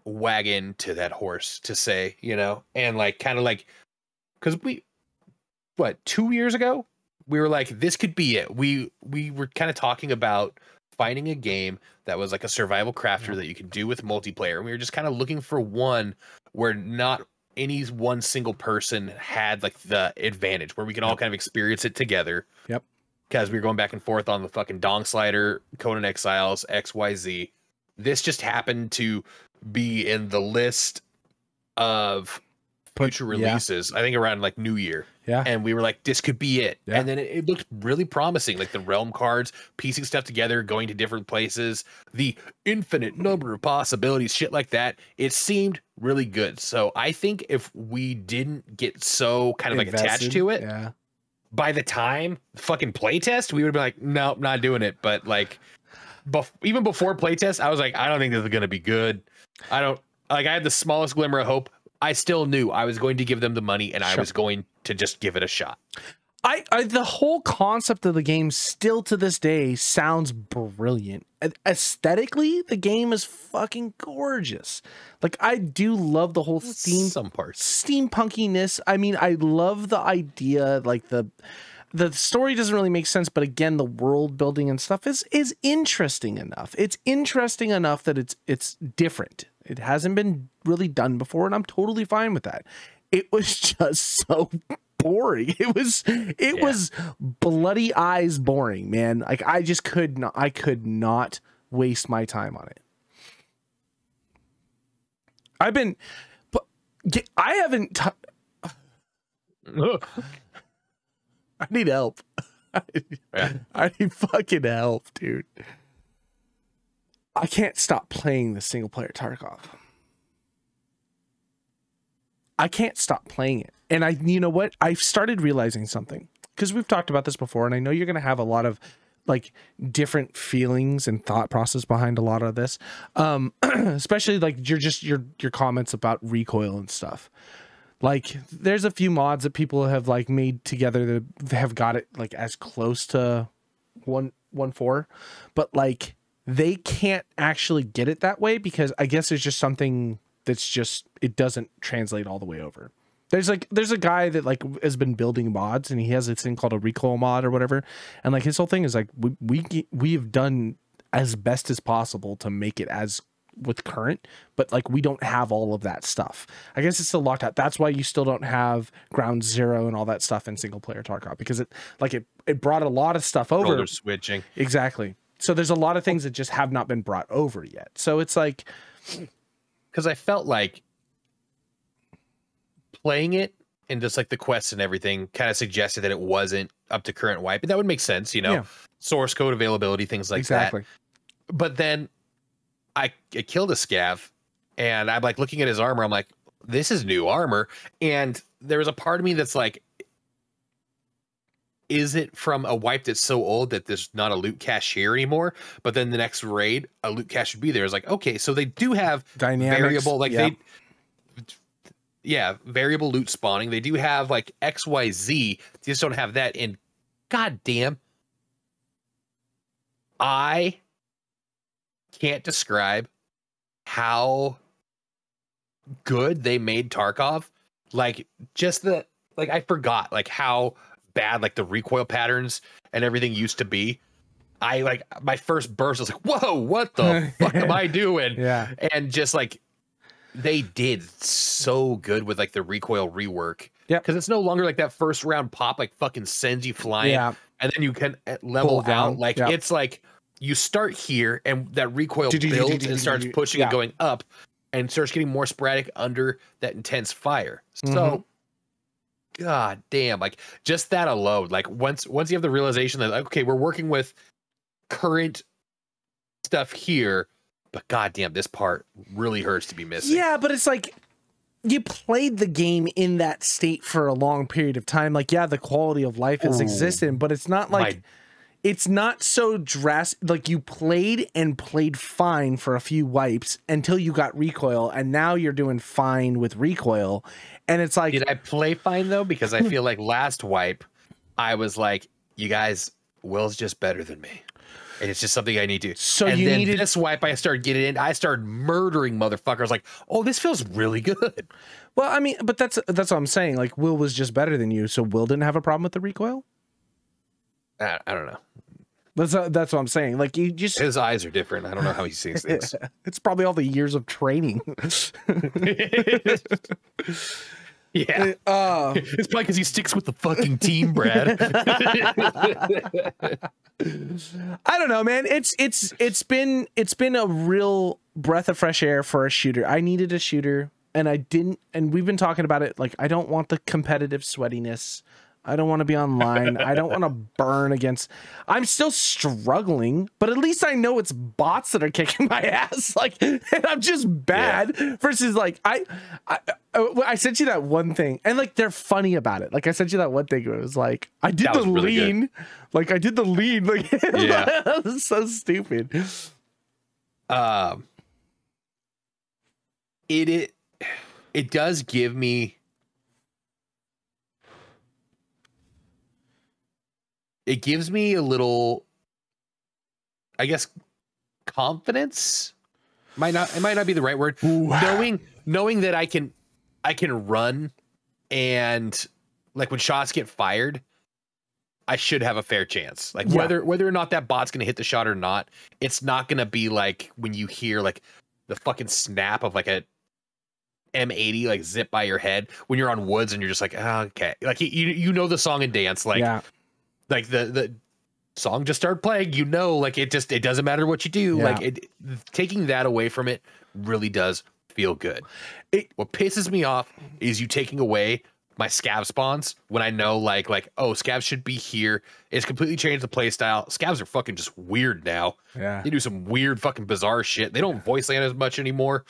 wagon to that horse, to say, you know, and like kind of like, because what, 2 years ago we were like, this could be it. We were kind of talking about finding a game that was like a survival crafter that you can do with multiplayer, and we were just kind of looking for one where not any one single person had like the advantage, where we can all kind of experience it together. Yep. Because we were going back and forth on the fucking Dong Slider, Conan Exiles, XYZ. This just happened to be in the list of future releases, I think around like New Year. Yeah. And we were like, this could be it. Yeah. And then it looked really promising, like the realm cards, piecing stuff together, going to different places, the infinite number of possibilities, shit like that. It seemed really good. So I think if we didn't get so kind of like attached to it, yeah, by the time fucking playtest, we would be like, nope, not doing it. But like, even before playtest, I was like, I don't think this is going to be good. I had the smallest glimmer of hope. I still knew I was going to give them the money, and I was going to just give it a shot. The whole concept of the game still to this day sounds brilliant. Aesthetically, the game is fucking gorgeous. Like, I do love the whole some parts steampunkiness. I mean, I love the idea, like the story doesn't really make sense, but again, the world building and stuff is interesting enough. It's interesting enough that it's different. It hasn't been really done before, and I'm totally fine with that. It was just so boring. It was bloody eyes boring, man. Like, I could not waste my time on it. I haven't I need help. I need fucking help, dude. I can't stop playing the single player Tarkov. I can't stop playing it. And you know what? I've started realizing something, because we've talked about this before, and I know you're going to have a lot of like different feelings and thought process behind a lot of this. Especially like your comments about recoil and stuff. Like, there's a few mods that people have like made together that have got it like as close to 1.4, but like they can't actually get it that way, because I guess there's just something that's just, it doesn't translate all the way over. There's a guy that like has been building mods, and he has this thing called a recoil mod or whatever, and like his whole thing is like we've done as best as possible to make it as with current, but like we don't have all of that stuff. I guess it's still locked out. That's why you still don't have ground zero and all that stuff in single player Tarkov, because it brought a lot of stuff over. Roller switching. Exactly. So there's a lot of things that just have not been brought over yet. So it's like, because I felt like playing it and just like the quests and everything kind of suggested that it wasn't up to current wipe, and that would make sense, you know, yeah, source code availability, things like exactly. that. But then I killed a scav, and I'm like looking at his armor. I'm like, this is new armor. And there was a part of me that's like, is it from a wipe that's so old that there's not a loot cache here anymore? But then the next raid, a loot cache would be there. It's like, okay, so they do have Dynamics, variable, like yeah. Variable loot spawning. They do have like XYZ. They just don't have that. And goddamn, I can't describe how good they made Tarkov. Like, just I forgot like how bad like the recoil patterns and everything used to be. I like, my first burst was like, whoa, what the fuck am I doing? Yeah. And just like, they did so good with like the recoil rework. Yeah. Because it's no longer like that first round pop like fucking sends you flying. Yeah. And then you can level out. Like, yeah. It's like you start here and that recoil builds and starts pushing and going up and starts getting more sporadic under that intense fire. So god damn, like just that alone, like once you have the realization that, like, okay, we're working with current stuff here, but goddamn, this part really hurts to be missing. Yeah, but it's like, you played the game in that state for a long period of time. Like, yeah, the quality of life has existed, but it's not like, it's not so drastic. Like, you played fine for a few wipes until you got recoil, and now you're doing fine with recoil. And it's like, did I play fine though? Because I feel like last wipe, I was like, you guys, Will's just better than me. And it's just something I need to. So and you then needed this wipe I started getting in. I started murdering motherfuckers. Like, oh, this feels really good. Well, I mean, but that's what I'm saying. Like, Will was just better than you, so Will didn't have a problem with the recoil. I don't know. That's what I'm saying. Like, you just his eyes are different. I don't know how he sees things. It's probably all the years of training. Yeah. It's probably because he sticks with the fucking team, Brad. I don't know, man. It's been a real breath of fresh air for a shooter. I needed a shooter, and I didn't. And we've been talking about it. Like, I don't want the competitive sweatiness. I don't want to be online. I don't want to burn against. I'm still struggling, but at least I know it's bots that are kicking my ass. Like, and I'm just bad. Yeah. Versus, like, I sent you that one thing, and like they're funny about it. Like, I sent you that one thing. It was like I did the really lean. Good. Like, I did the lean. Like, yeah, that was so stupid. It does give me. It gives me a little, I guess, confidence. It might not be the right word. Knowing that I can run, and like when shots get fired, I should have a fair chance. Like whether or not that bot's gonna hit the shot or not, it's not gonna be like when you hear like the fucking snap of like a M80 like zip by your head when you're on woods and you're just like, oh, okay, like you know the song and dance, like. Yeah. Like the song just started playing, like it doesn't matter what you do. Yeah. Like taking that away from it really does feel good. What pisses me off is you taking away my scav spawns when I know like, oh, scavs should be here. It's completely changed the play style. Scavs are fucking just weird now. Yeah. They do some weird fucking bizarre shit. They don't voice land as much anymore.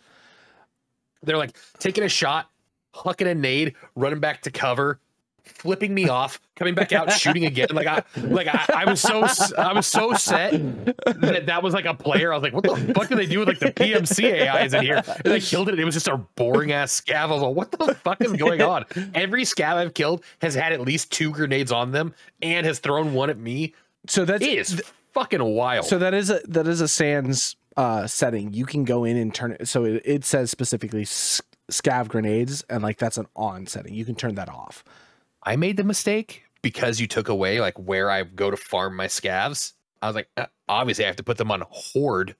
They're like taking a shot, hucking a nade, running back to cover, flipping me off, coming back out, shooting again. I was so set that was like a player. I was like, what the fuck do they do with like the PMC AIs in here? And they killed it. It was just a boring ass scav. I was like, what the fuck is going on? Every scav I've killed has had at least 2 grenades on them and has thrown one at me. So it is fucking wild. So that is a sans setting. You can go in and turn it. So it says specifically scav grenades, and like that's an on setting. You can turn that off. I made the mistake because you took away like where I go to farm my scavs. I was like, obviously I have to put them on horde.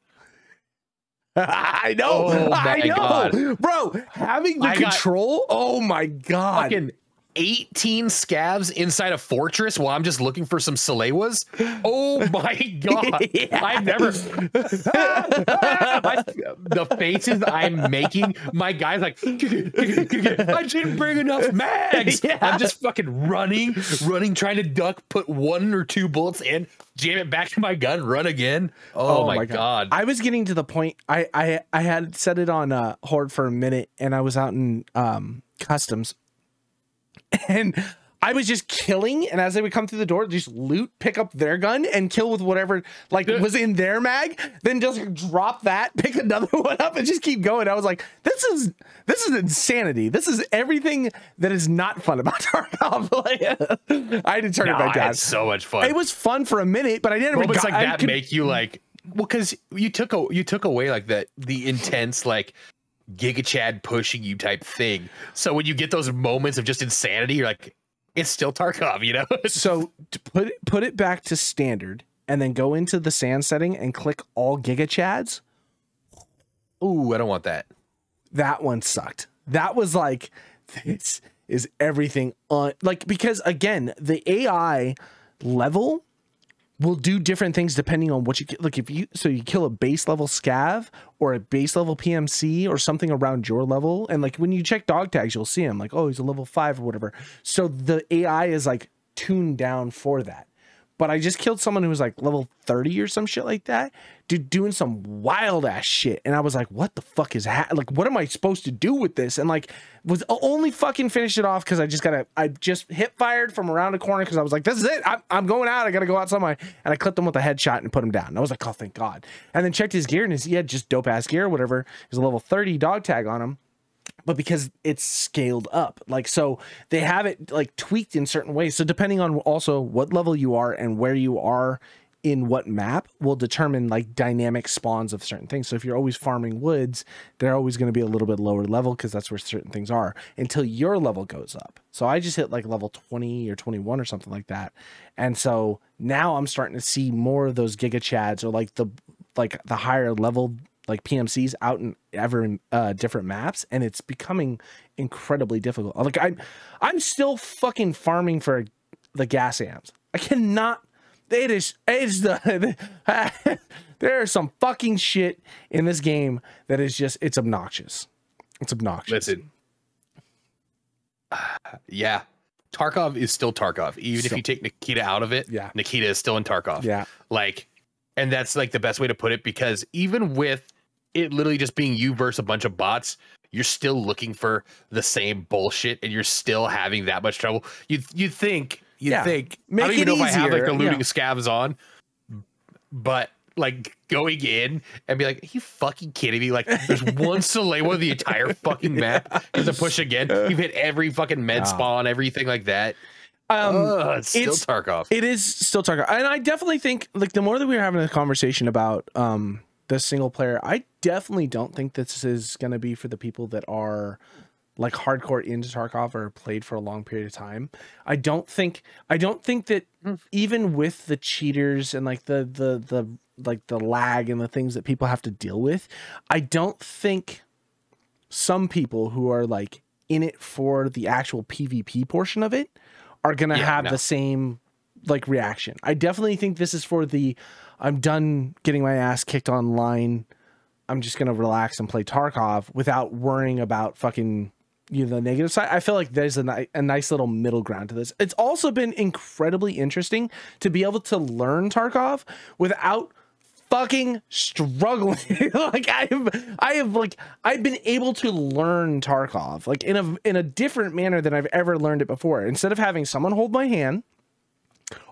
I know. Oh I know. God. Bro, having the control. Oh my God. Fucking 18 scavs inside a fortress while I'm just looking for some Salewas. Oh my God. Yeah. I've never the faces I'm making, my guy's like, I didn't bring enough mags. Yeah. I'm just fucking running, trying to duck, put 1 or 2 bullets in, jam it back to my gun, run again. Oh my God. I was getting to the point I had set it on horde for a minute, and I was out in customs. And I was just killing, and as they would come through the door, just loot, pick up their gun, and kill with whatever like was in their mag. Then just drop that, pick another one up, and just keep going. I was like, this is insanity. This is everything that is not fun about Tarkov. I had to turn it back down. I had so much fun. It was fun for a minute, but I didn't. Moments like that make you like, well, because you took away like the intense like Giga Chad pushing you type thing. So when you get those moments of just insanity, you're like, it's still Tarkov, you know? So to put it back to standard and then go into the sand setting and click all Giga Chads. Ooh, I don't want that. That one sucked. That was like, this is everything on, like, because again, the AI level will do different things depending on what you like. If you kill a base level scav or a base level PMC or something around your level, and like when you check dog tags, you'll see him like, oh, he's a level 5 or whatever. So the AI is like tuned down for that. But I just killed someone who was like level 30 or some shit like that, dude, doing some wild ass shit. And I was like, what the fuck is like, what am I supposed to do with this? And like, was only fucking finished it off because I just hip fired from around the corner because I was like, this is it. I'm going out. I got to go out somewhere. And I clipped him with a headshot and put him down. And I was like, oh, thank God. And then checked his gear, and he had just dope ass gear or whatever. There's a level 30 dog tag on him. but because it's scaled up. Like, so they have it like tweaked in certain ways. So depending on also what level you are and where you are in what map will determine like dynamic spawns of certain things. So if you're always farming woods, they're always going to be a little bit lower level because that's where certain things are until your level goes up. So I just hit like level 20 or 21 or something like that. And so now I'm starting to see more of those Giga Chads or like the higher level like PMCs out in different maps, and it's becoming incredibly difficult. Like I'm still fucking farming for the gas amps. I cannot. It is the there is some fucking shit in this game that is just, it's obnoxious. It's obnoxious. Listen, yeah, Tarkov is still Tarkov, even if you take Nikita out of it. Yeah, Nikita is still in Tarkov. Yeah, like, and that's like the best way to put it, because even with it literally just being you versus a bunch of bots, you're still looking for the same bullshit, and you're still having that much trouble. You'd think. I don't even know if I have like the looting scavs on, but like going in and be like, are you fucking kidding me? Like, there's one Soleil the entire fucking map. Because to push again, you've hit every fucking med spawn, everything like that. It's still Tarkov. It is still Tarkov. And I definitely think like the more that we're having a conversation about the single player, I definitely don't think this is going to be for the people that are like hardcore into Tarkov or played for a long period of time. I don't think that even with the cheaters and like the like the lag and the things that people have to deal with, I don't think some people who are like in it for the actual PvP portion of it are going to have the same like reaction. I definitely think this is for the, I'm done getting my ass kicked online, I'm just going to relax and play Tarkov without worrying about fucking, you know, the negative side. I feel like there's a nice little middle ground to this. It's also been incredibly interesting to be able to learn Tarkov without fucking struggling. Like I've been able to learn Tarkov like in a different manner than I've ever learned it before. Instead of having someone hold my hand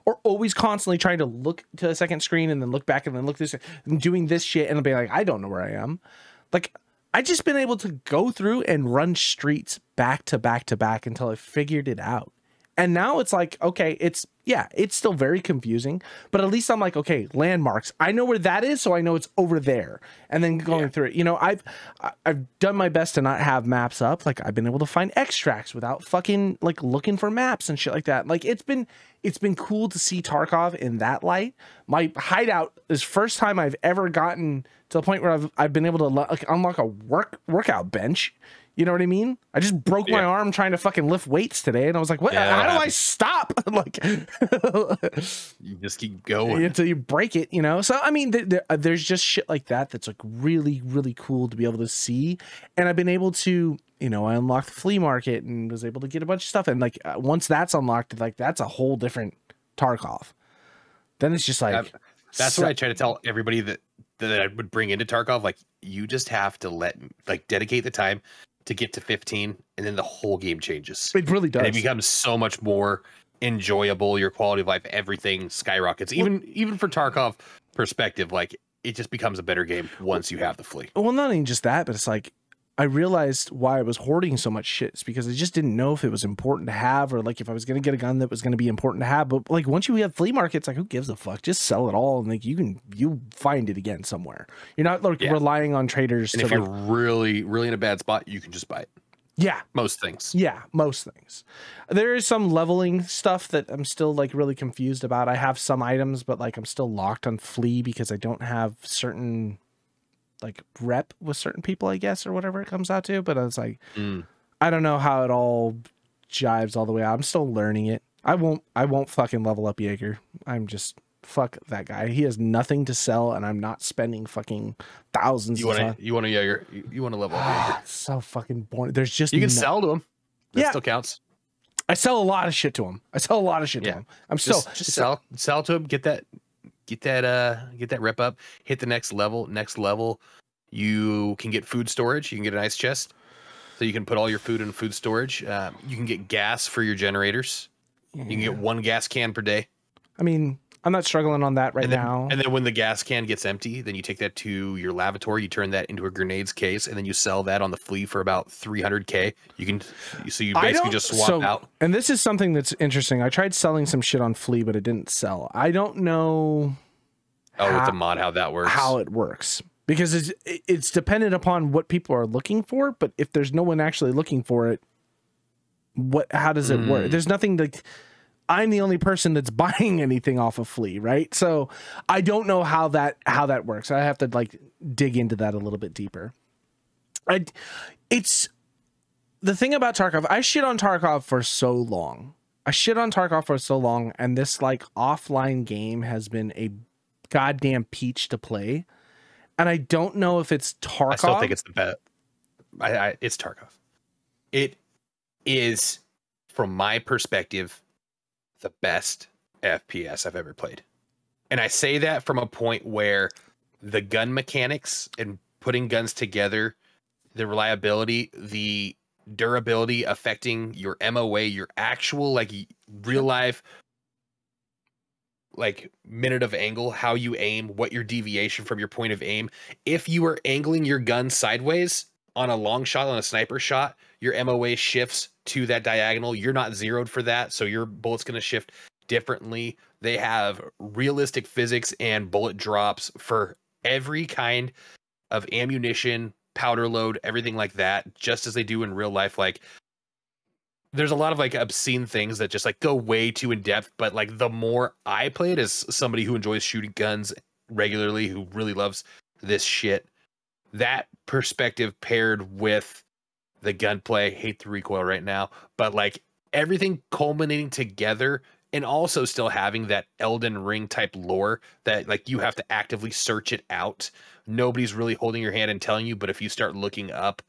or always constantly trying to look to the second screen and then look back and then look this and doing this shit and be like, I don't know where I am. Like, I just been able to go through and run streets back to back to back until I figured it out. And now it's like, okay, it's still very confusing, but at least I'm like, okay, landmarks. I know where that is, so I know it's over there. And then going through it, you know, I've done my best to not have maps up. Like I've been able to find extracts without fucking like looking for maps and shit like that. Like it's been cool to see Tarkov in that light. My hideout is first time I've ever gotten to the point where I've been able to unlock a workout bench. You know what I mean? I just broke my arm trying to fucking lift weights today, and I was like, "What? How do I stop?" Like, you just keep going until you break it, you know. So I mean, there's just shit like that that's like really, really cool to be able to see. And I've been able to, you know, I unlocked the flea market and was able to get a bunch of stuff. And like once that's unlocked, like that's a whole different Tarkov. Then it's just like that's what I try to tell everybody that I would bring into Tarkov. Like, you just have to dedicate the time to get to 15, and then the whole game changes. It really does. And it becomes so much more enjoyable. Your quality of life, everything skyrockets. Even for Tarkov perspective, like it just becomes a better game once you have the flea. Well, not even just that, but it's like I realized why I was hoarding so much shit. It's because I just didn't know if it was important to have, or like if I was going to get a gun that was going to be important to have. But like once you have flea markets, like who gives a fuck? Just sell it all, and like you find it again somewhere. You're not like relying on traders. And if you're really, really in a bad spot, you can just buy it. Yeah, most things. Yeah, most things. There is some leveling stuff that I'm still like really confused about. I have some items, but like I'm still locked on flea because I don't have certain like rep with certain people, I guess, or whatever it comes out to. But I was like, I don't know how it all jives all the way out. I'm still learning it. I won't fucking level up Jaeger. I'm just fuck that guy. He has nothing to sell, and I'm not spending fucking thousands. You want a Jaeger? You want to level up Jaeger? It's so fucking boring. There's just you can sell to him. That still counts. I sell a lot of shit to him. To him. I'm still just sell to him. Get that rep up. Hit the next level. You can get food storage. You can get an ice chest, so you can put all your food in food storage. You can get gas for your generators. You can get 1 gas can per day. I mean, I'm not struggling on that now. And then when the gas can gets empty, then you take that to your lavatory, you turn that into a grenades case, and then you sell that on the flea for about 300K. So you basically just swap out. And this is something that's interesting. I tried selling some shit on Flea, but it didn't sell. I don't know with the mod how that works. How it works. Because it's dependent upon what people are looking for, but if there's no one actually looking for it, how does it work? There's nothing like I'm the only person that's buying anything off of Flea, right? So I don't know how that works. I have to like dig into that a little bit deeper. It's the thing about Tarkov. I shit on Tarkov for so long. And this like offline game has been a goddamn peach to play. And I don't know if it's Tarkov. I still think it's the best. It's Tarkov. It is, from my perspective, the best FPS I've ever played. And I say that from a point where the gun mechanics and putting guns together, the reliability, the durability affecting your MOA, your actual like real life like minute of angle, how you aim, what your deviation from your point of aim. If you are angling your gun sideways on a long shot, on a sniper shot, your MOA shifts to that diagonal. You're not zeroed for that, so your bullet's going to shift differently. They have realistic physics and bullet drops for every kind of ammunition, powder load, everything like that, just as they do in real life. Like, there's a lot of like obscene things that just like go way too in depth, but like the more I play it as somebody who enjoys shooting guns regularly, who really loves this shit, that perspective paired with the gunplay, hate the recoil right now, but like everything culminating together, and also still having that Elden Ring type lore that like you have to actively search it out. Nobody's really holding your hand and telling you, but if you start looking up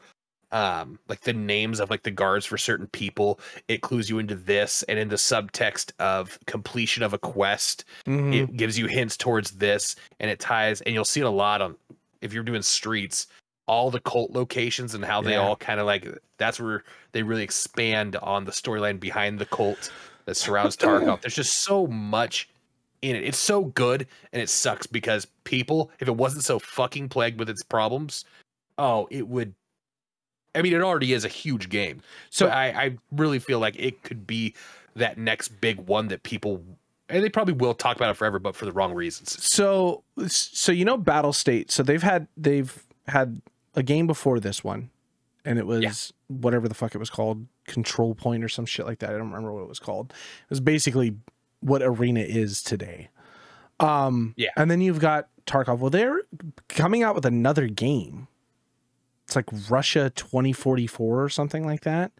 like the names of like the guards for certain people, it clues you into this, and in the subtext of completion of a quest, it gives you hints towards this, and it ties, and you'll see it a lot on if you're doing streets, all the cult locations and how they all kind of like, that's where they really expand on the storyline behind the cult that surrounds Tarkov. There's just so much in it. It's so good, and it sucks because people, if it wasn't so fucking plagued with its problems, it would. I mean, it already is a huge game. So I really feel like it could be that next big one that people, and they probably will talk about it forever, but for the wrong reasons. So you know, Battle State. So they've had a game before this one, and it was whatever the fuck it was called, Control Point or some shit like that. I don't remember what it was called. It was basically what Arena is today. And then you've got Tarkov. Well, they're coming out with another game. It's like Russia 2044 or something like that.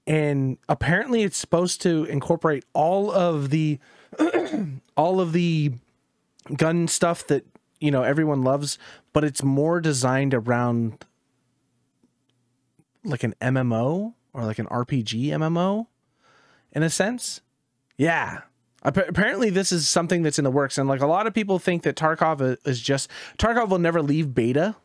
And apparently it's supposed to incorporate all of the gun stuff that, you know, everyone loves, but it's more designed around like an MMO or like an RPG MMO in a sense. Yeah. Apparently this is something that's in the works. And like a lot of people think that Tarkov will never leave beta.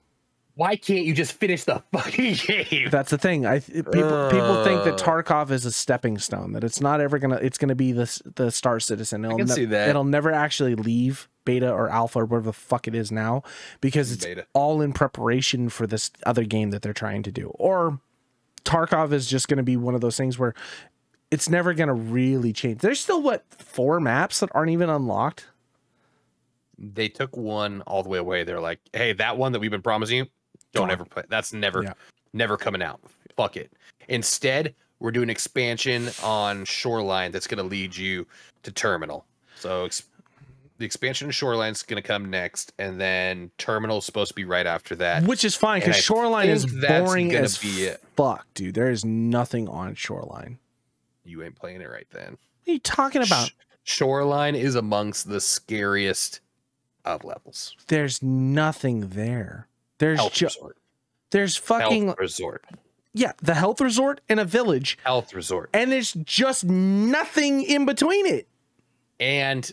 Why can't you just finish the fucking game? That's the thing. People think that Tarkov is a stepping stone, that it's not ever it's gonna be the Star Citizen. I can see that. It'll never actually leave beta or alpha or whatever the fuck it is now, because it's beta. All in preparation for this other game that they're trying to do. Or Tarkov is just gonna be one of those things where it's never gonna really change. There's still 4 maps that aren't even unlocked. They took one all the way away. They're like, hey, that one that we've been promising you, don't ever play. That's never coming out. Fuck it. Instead, we're doing expansion on Shoreline that's going to lead you to Terminal. So the expansion of Shoreline is going to come next, and then Terminal is supposed to be right after that. Which is fine, because Shoreline is boring as fuck, dude. There is nothing on Shoreline. You ain't playing it right then. What are you talking about? Shoreline is amongst the scariest of levels. There's nothing there. There's Health Resort. There's fucking Health Resort. Yeah, the Health Resort and a village. Health Resort. And there's just nothing in between it. And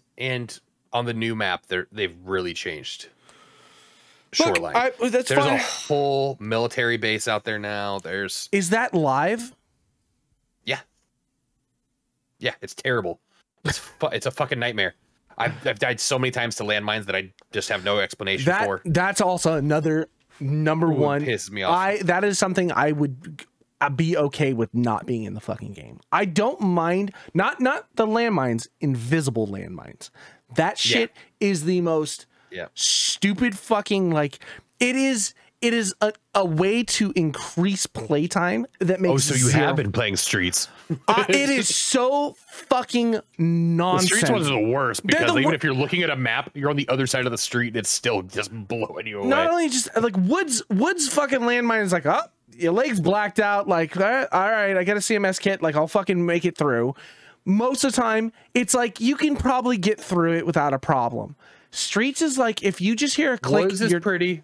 on the new map, they've really changed Shoreline. Look, there's a whole military base out there now. Is that live? Yeah. Yeah, it's terrible. It's a fucking nightmare. I've died so many times to landmines that I just have no explanation for. That's also another number one. Pisses me off. That is something I would be okay with not being in the fucking game. I don't mind not the landmines, invisible landmines. That shit is the most stupid fucking, like, it is a way to increase playtime that makes so you have been playing Streets. It is so fucking nonsense. The Streets ones are the worst because even if you're looking at a map, you're on the other side of the street and it's still just blowing you away. Not only just like Woods fucking landmine is like, oh, your leg's blacked out, like, all right, I got a CMS kit, like, I'll fucking make it through. Most of the time, it's like you can probably get through it without a problem. Streets is like, if you just hear a click, Woods is pretty.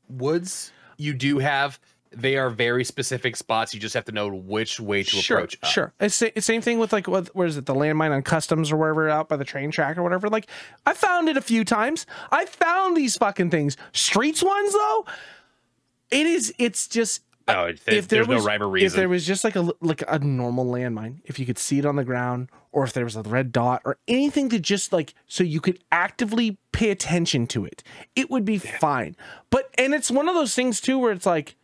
Woods, you do have, they are very specific spots. You just have to know which way to approach. Sure. It's same thing with, like, where is it, the landmine on Customs or wherever out by the train track or whatever. Like, I found it a few times. I found these fucking things. Streets ones, though, it's just, if there's no rhyme or reason. If there was just like a normal landmine, if you could see it on the ground, or if there was a red dot or anything to just, like, so you could actively pay attention to it, it would be fine. And it's one of those things too where it's like,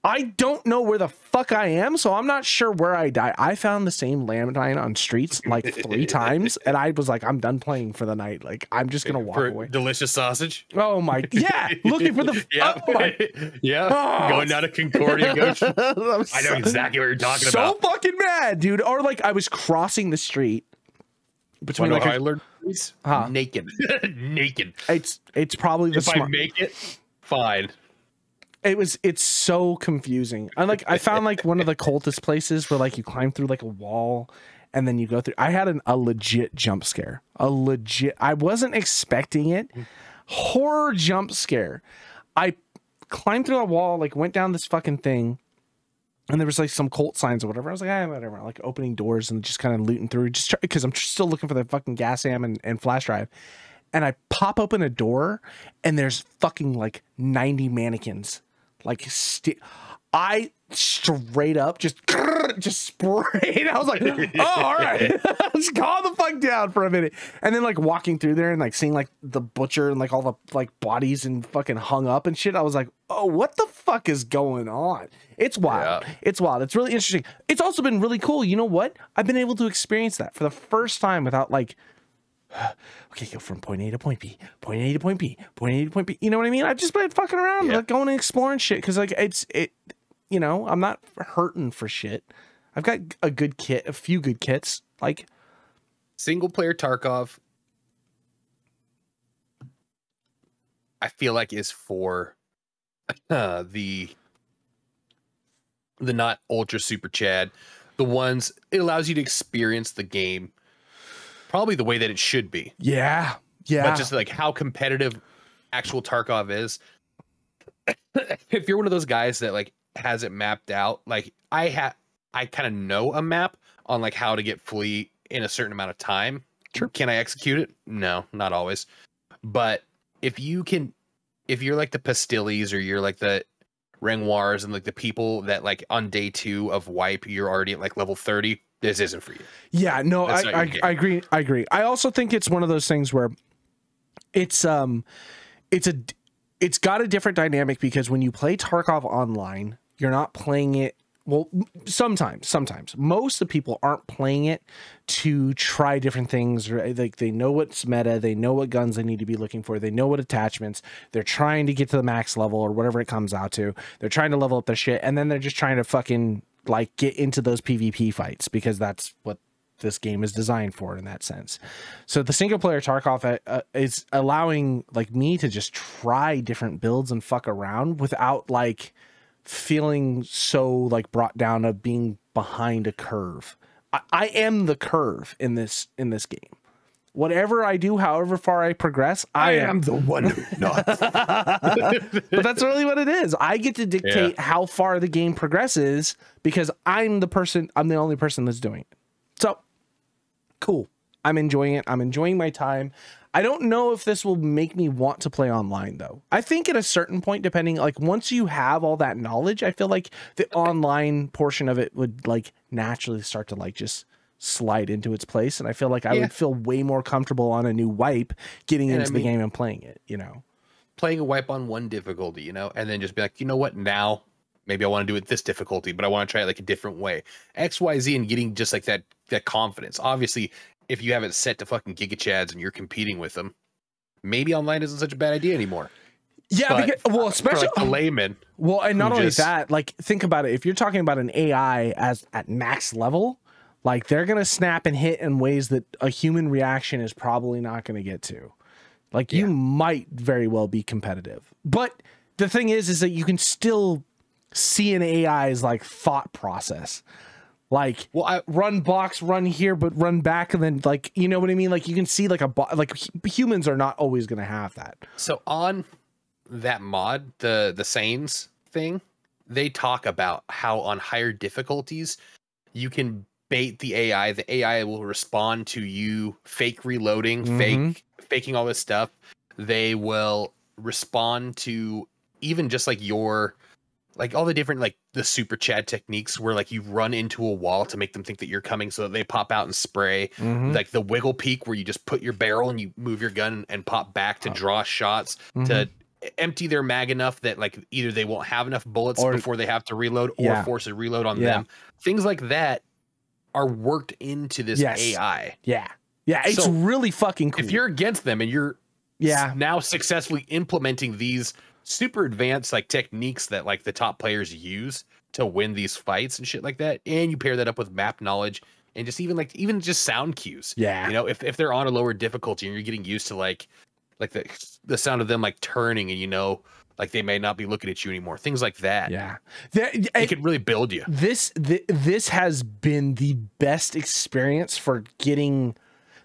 I don't know where the fuck I am, so I'm not sure where I die. I found the same landmine on Streets like 3 times, and I was like, I'm done playing for the night. Like, I'm just gonna walk away. Delicious sausage. Oh my, looking for the going down to Concordia. I know exactly what you're talking about. So fucking mad, dude. Or like I was crossing the street between, like, I learned naked. Naked. It's probably the if I make it, fine. It's so confusing. I found like one of the cultist places where, like, you climb through like a wall and then you go through. I had a legit jump scare. I wasn't expecting it. Horror jump scare. I climbed through a wall, like, went down this fucking thing, and there was like some cult signs or whatever. I was like, whatever. Like, opening doors and just kind of looting through, just because I'm still looking for the fucking gas am and flash drive. And I pop open a door and there's fucking like 90 mannequins. Like, I straight up just sprayed. I was like, oh, all right. Just calm the fuck down for a minute. And then, like, walking through there and, like, seeing, like, the butcher and, like, all the, like, bodies and fucking hung up and shit. I was like, oh, what the fuck is going on? It's wild. Yeah. It's wild. It's really interesting. It's also been really cool. You know what? I've been able to experience that for the first time without, like, okay, go from point A to point B, point A to point B, point A to point B. You know what I mean? I've just been fucking around, like, going and exploring shit, because, like, you know, I'm not hurting for shit. I've got a good kit, a few good kits. Like, single player Tarkov, I feel like is for the not ultra super Chad, the ones it allows you to experience the game probably the way that it should be. Yeah. But just like how competitive actual Tarkov is. If you're one of those guys that, like, has it mapped out, like I kind of know a map on, like, how to get fleet in a certain amount of time. Sure. Can I execute it? No, not always. But if you're like the Pastilles, or you're like the Renoirs, and like the people that, like, on day 2 of wipe, you're already at like level 30. This isn't for you. Yeah, no, I agree. I also think it's one of those things where it's got a different dynamic, because when you play Tarkov online, you're not playing it. Well, sometimes most of the people aren't playing it to try different things. Right? Like, they know what's meta, they know what guns they need to be looking for, they know what attachments. They're trying to get to the max level or whatever it comes out to. They're trying to level up their shit, and then they're just trying to fucking, like, get into those PvP fights, because that's what this game is designed for in that sense. So the single player Tarkov is allowing, like, me to just try different builds and fuck around without, like, feeling so, like, brought down of being behind a curve. I am the curve in this game. Whatever I do, however far I progress, I am the one who not. But that's really what it is. I get to dictate how far the game progresses, because I'm the only person that's doing it. So cool. I'm enjoying it. I'm enjoying my time. I don't know if this will make me want to play online, though. I think at a certain point, depending, like, once you have all that knowledge, I feel like the online portion of it would, like, naturally start to, like, just slide into its place. And I feel like I would feel way more comfortable on a new wipe getting into the game and playing it, you know. Playing a wipe on one difficulty, you know, and then just be like, you know what, now maybe I want to do it this difficulty, but I want to try it like a different way. XYZ, and getting just like that confidence. Obviously, if you have it set to fucking Giga Chads and you're competing with them, maybe online isn't such a bad idea anymore. Yeah, because, well, especially for like a layman. Well, and not only that, like think about it. If you're talking about an AI as at max level, like they're gonna snap and hit in ways that a human reaction is probably not gonna get to. Like you might very well be competitive, but the thing is that you can still see an AI's like thought process. Like, well, I run box, run here, but run back, and then like, you know what I mean? Like you can see like humans are not always gonna have that. So on that mod, the Sanes thing, they talk about how on higher difficulties you can bait the AI. The AI will respond to you fake reloading, faking all this stuff. They will respond to even just like your, like all the different, like the super Chad techniques where like you run into a wall to make them think that you're coming so that they pop out and spray. Like the wiggle peak where you just put your barrel and you move your gun and pop back to draw shots to empty their mag enough that like either they won't have enough bullets before they have to reload or force a reload on them. Things like that are worked into this AI. Yeah, it's so really fucking cool. If you're against them and you're now successfully implementing these super advanced like techniques that like the top players use to win these fights and shit like that, and you pair that up with map knowledge and just even just sound cues. You know, if they're on a lower difficulty and you're getting used to like the sound of them like turning, and you know, like they may not be looking at you anymore, things like that. It could really build you. This has been the best experience for getting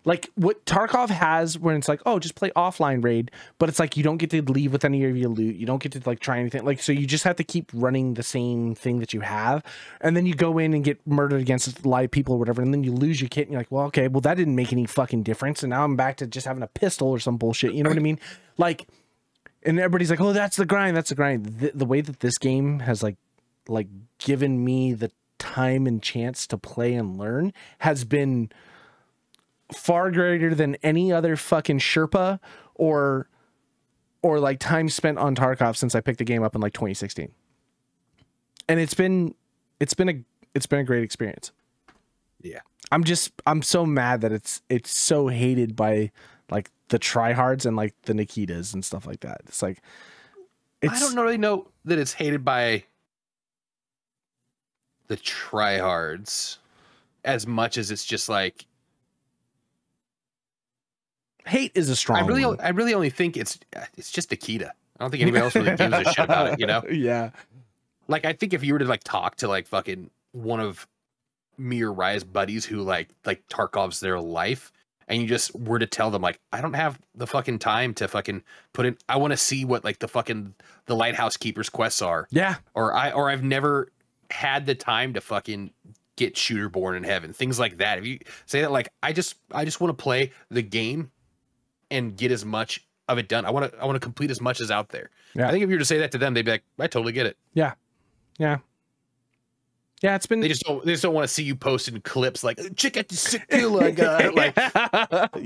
like what Tarkov has, when it's like, oh, just play offline raid, but it's like you don't get to leave with any of your loot, you don't get to like try anything, like, so you just have to keep running the same thing that you have, and then you go in and get murdered against live people or whatever, and then you lose your kit and you're like, well, okay, well that didn't make any fucking difference, and now I'm back to just having a pistol or some bullshit, you know what I mean? Like, and everybody's like, oh, that's the grind, that's the grind. The way that this game has like given me the time and chance to play and learn has been far greater than any other fucking Sherpa or like time spent on Tarkov since I picked the game up in like 2016. And it's been a great experience. Yeah. I'm so mad that it's so hated by like the tryhards and like the Nikitas and stuff like that. It's like, I don't really know that it's hated by the tryhards as much as it's just like, hate is a strong word. I really only think it's just Nikita. I don't think anybody else really gives a shit about it, you know? Yeah. Like, I think if you were to like talk to like fucking one of me or Raya's buddies who like Tarkov's their life, and you just were to tell them like, I don't have the fucking time to fucking put in, I want to see what like the lighthouse keeper's quests are. Yeah. Or I've never had the time to fucking get Shooter Born in Heaven, things like that. If you say that, like, I just want to play the game and get as much of it done. I want to complete as much as out there. Yeah. I think if you were to say that to them, they'd be like, I totally get it. Yeah. It's been, they just don't want to see you posting clips like, check out the sick kill I got, like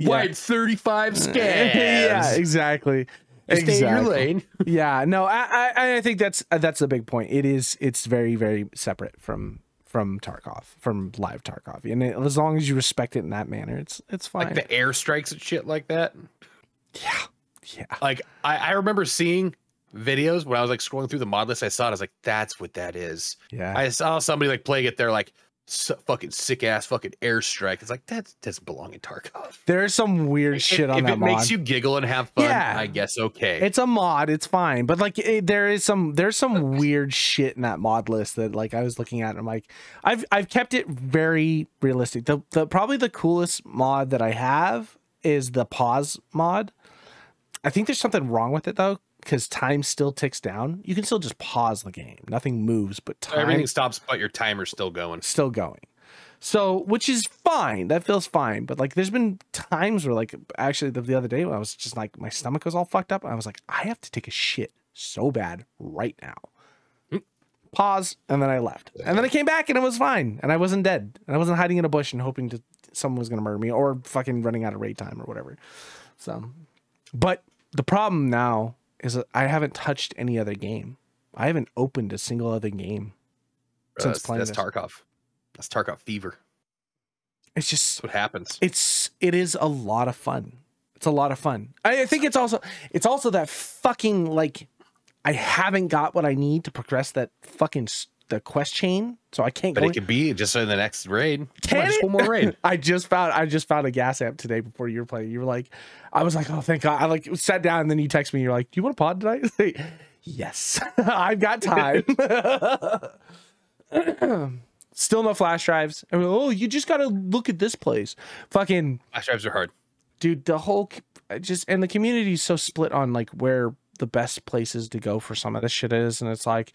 wide 35 scans. Yeah, exactly. Stay in your lane. Yeah, no, I think that's a big point. It's very, very separate from Tarkov, from live Tarkov, and as long as you respect it in that manner, it's fine. Like the airstrikes and shit like that. Yeah. Like I remember seeing videos when I was like scrolling through the mod list. I saw it. I was like, that's what that is. Yeah. I saw somebody like playing it. They're like, fucking sick ass fucking airstrike. It's like, that doesn't belong in Tarkov. There's some weird shit on that mod. If it makes you giggle and have fun, I guess okay. It's a mod, it's fine. But like there's some weird shit in that mod list that like I was looking at and I'm like, I've kept it very realistic. The probably the coolest mod that I have is the pause mod. I think there's something wrong with it though, because time still ticks down. You can still just pause the game. Nothing moves, but time, everything stops, but your timer's still going. So, which is fine. That feels fine. But like, there's been times where like, actually the other day when I was just like, my stomach was all fucked up. And I was like, I have to take a shit so bad right now. pause, and then I left. And then I came back and it was fine. And I wasn't dead. And I wasn't hiding in a bush and hoping someone was going to murder me or fucking running out of raid time or whatever. So, but the problem now is that I haven't touched any other game. I haven't opened a single other game since playing this. Tarkov. That's Tarkov fever. It's just that's what happens. It is a lot of fun. It's a lot of fun. I think it's also that fucking like I haven't got what I need to progress that fucking the quest chain, so I can't. But it could be just in the next raid. Just one more raid. I just found a gas amp today before you were playing. You were like, I was like, oh thank God. I like sat down and then you text me. You're like, do you want a pod tonight? Yes, I've got time. Still no flash drives. I mean, oh, you just got to look at this place. Fucking flash drives are hard, dude. The whole and the community is so split on like where the best places to go for some of this shit is, and it's like,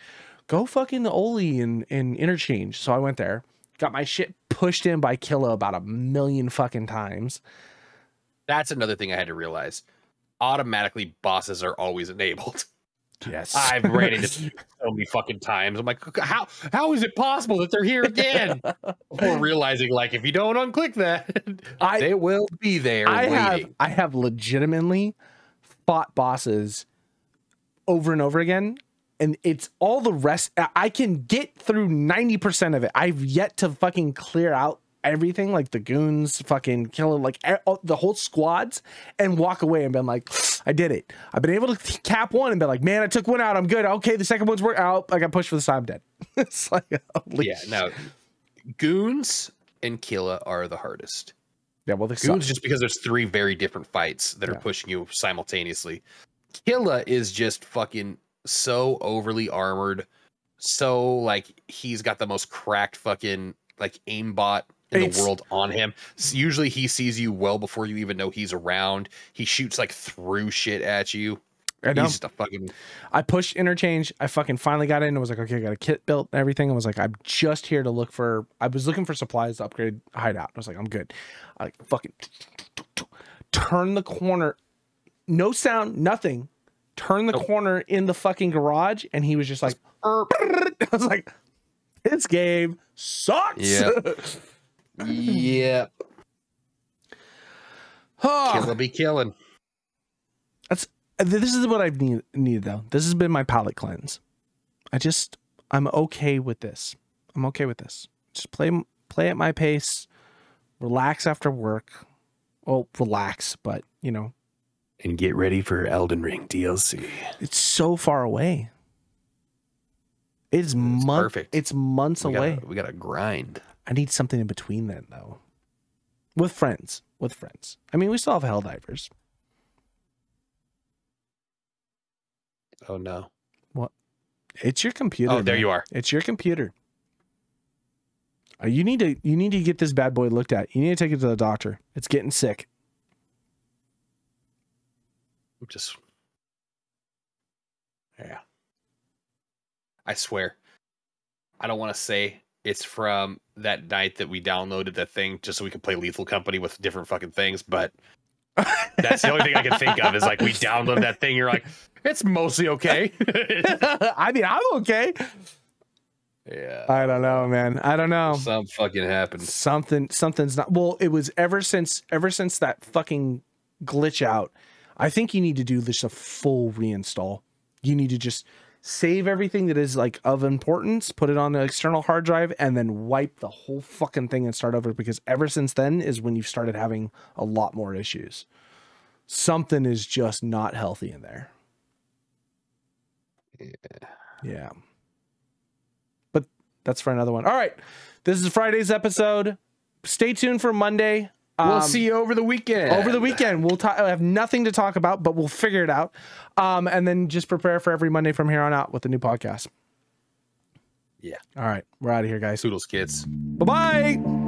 go fucking the Oli and Interchange. So I went there, got my shit pushed in by Killa about 1 million fucking times. That's another thing I had to realize. Automatically, bosses are always enabled. Yes, I've ran into so many fucking times. I'm like, how is it possible that they're here again? Before realizing, like, if you don't unclick that, they will be there. I have legitimately fought bosses over and over again, and it's all the rest. I can get through 90% of it. I've yet to fucking clear out everything, like the goons, fucking kill like the whole squads, and walk away and been like, I did it. I've been able to cap one and been like, man, I took one out. I'm good. Okay, the second one's worked out. I got pushed for the side. I'm dead. It's like, yeah, no, goons and Killa are the hardest. Yeah, well, the goons just because there's 3 very different fights that are pushing you simultaneously. Killa is just fucking so overly armored, so like he's got the most cracked fucking like aimbot in the world on him. So usually he sees you well before you even know he's around. He shoots like through shit at you. I know. He's just a fucking... I pushed Interchange. I fucking finally got in and was like, okay, I got a kit built and everything. I was like, I'm just here to look for... I was looking for supplies to upgrade hideout. I was like, I'm good. I like fucking turn the corner. No sound, nothing. Turn the corner in the fucking garage, and he was just like, I was like, this game sucks. Yeah. Yep. Killa be killing. This is what I've needed though. This has been my palate cleanse. I'm okay with this. I'm okay with this. Just play at my pace. Relax after work. Well, relax, but you know. And get ready for Elden Ring DLC. It's so far away. It's perfect. It's months away. We gotta grind. I need something in between then, though. With friends. I mean, we still have Helldivers. Oh no. What? It's your computer. Oh, there you are. It's your computer. You need to get this bad boy looked at. You need to take it to the doctor. It's getting sick. Yeah. I swear, I don't want to say it's from that night that we downloaded that thing just so we could play Lethal Company with different fucking things, but that's the only thing I can think of is like we download that thing. You're like, it's mostly okay. I mean, I'm okay. Yeah. I don't know, man. I don't know. Something fucking happened. Something's not. Well, it was ever since that fucking glitch out. I think you need to do this a full reinstall. You need to just save everything that is like of importance, put it on an external hard drive, and then wipe the whole fucking thing and start over, because ever since then is when you've started having a lot more issues. Something is just not healthy in there. Yeah. But that's for another one. All right. This is Friday's episode. Stay tuned for Monday. We'll see you over the weekend. Over the weekend, we'll I have nothing to talk about, but we'll figure it out. And then just prepare for every Monday from here on out with the new podcast. Yeah. All right. We're out of here, guys. Toodles, kids. Bye-bye.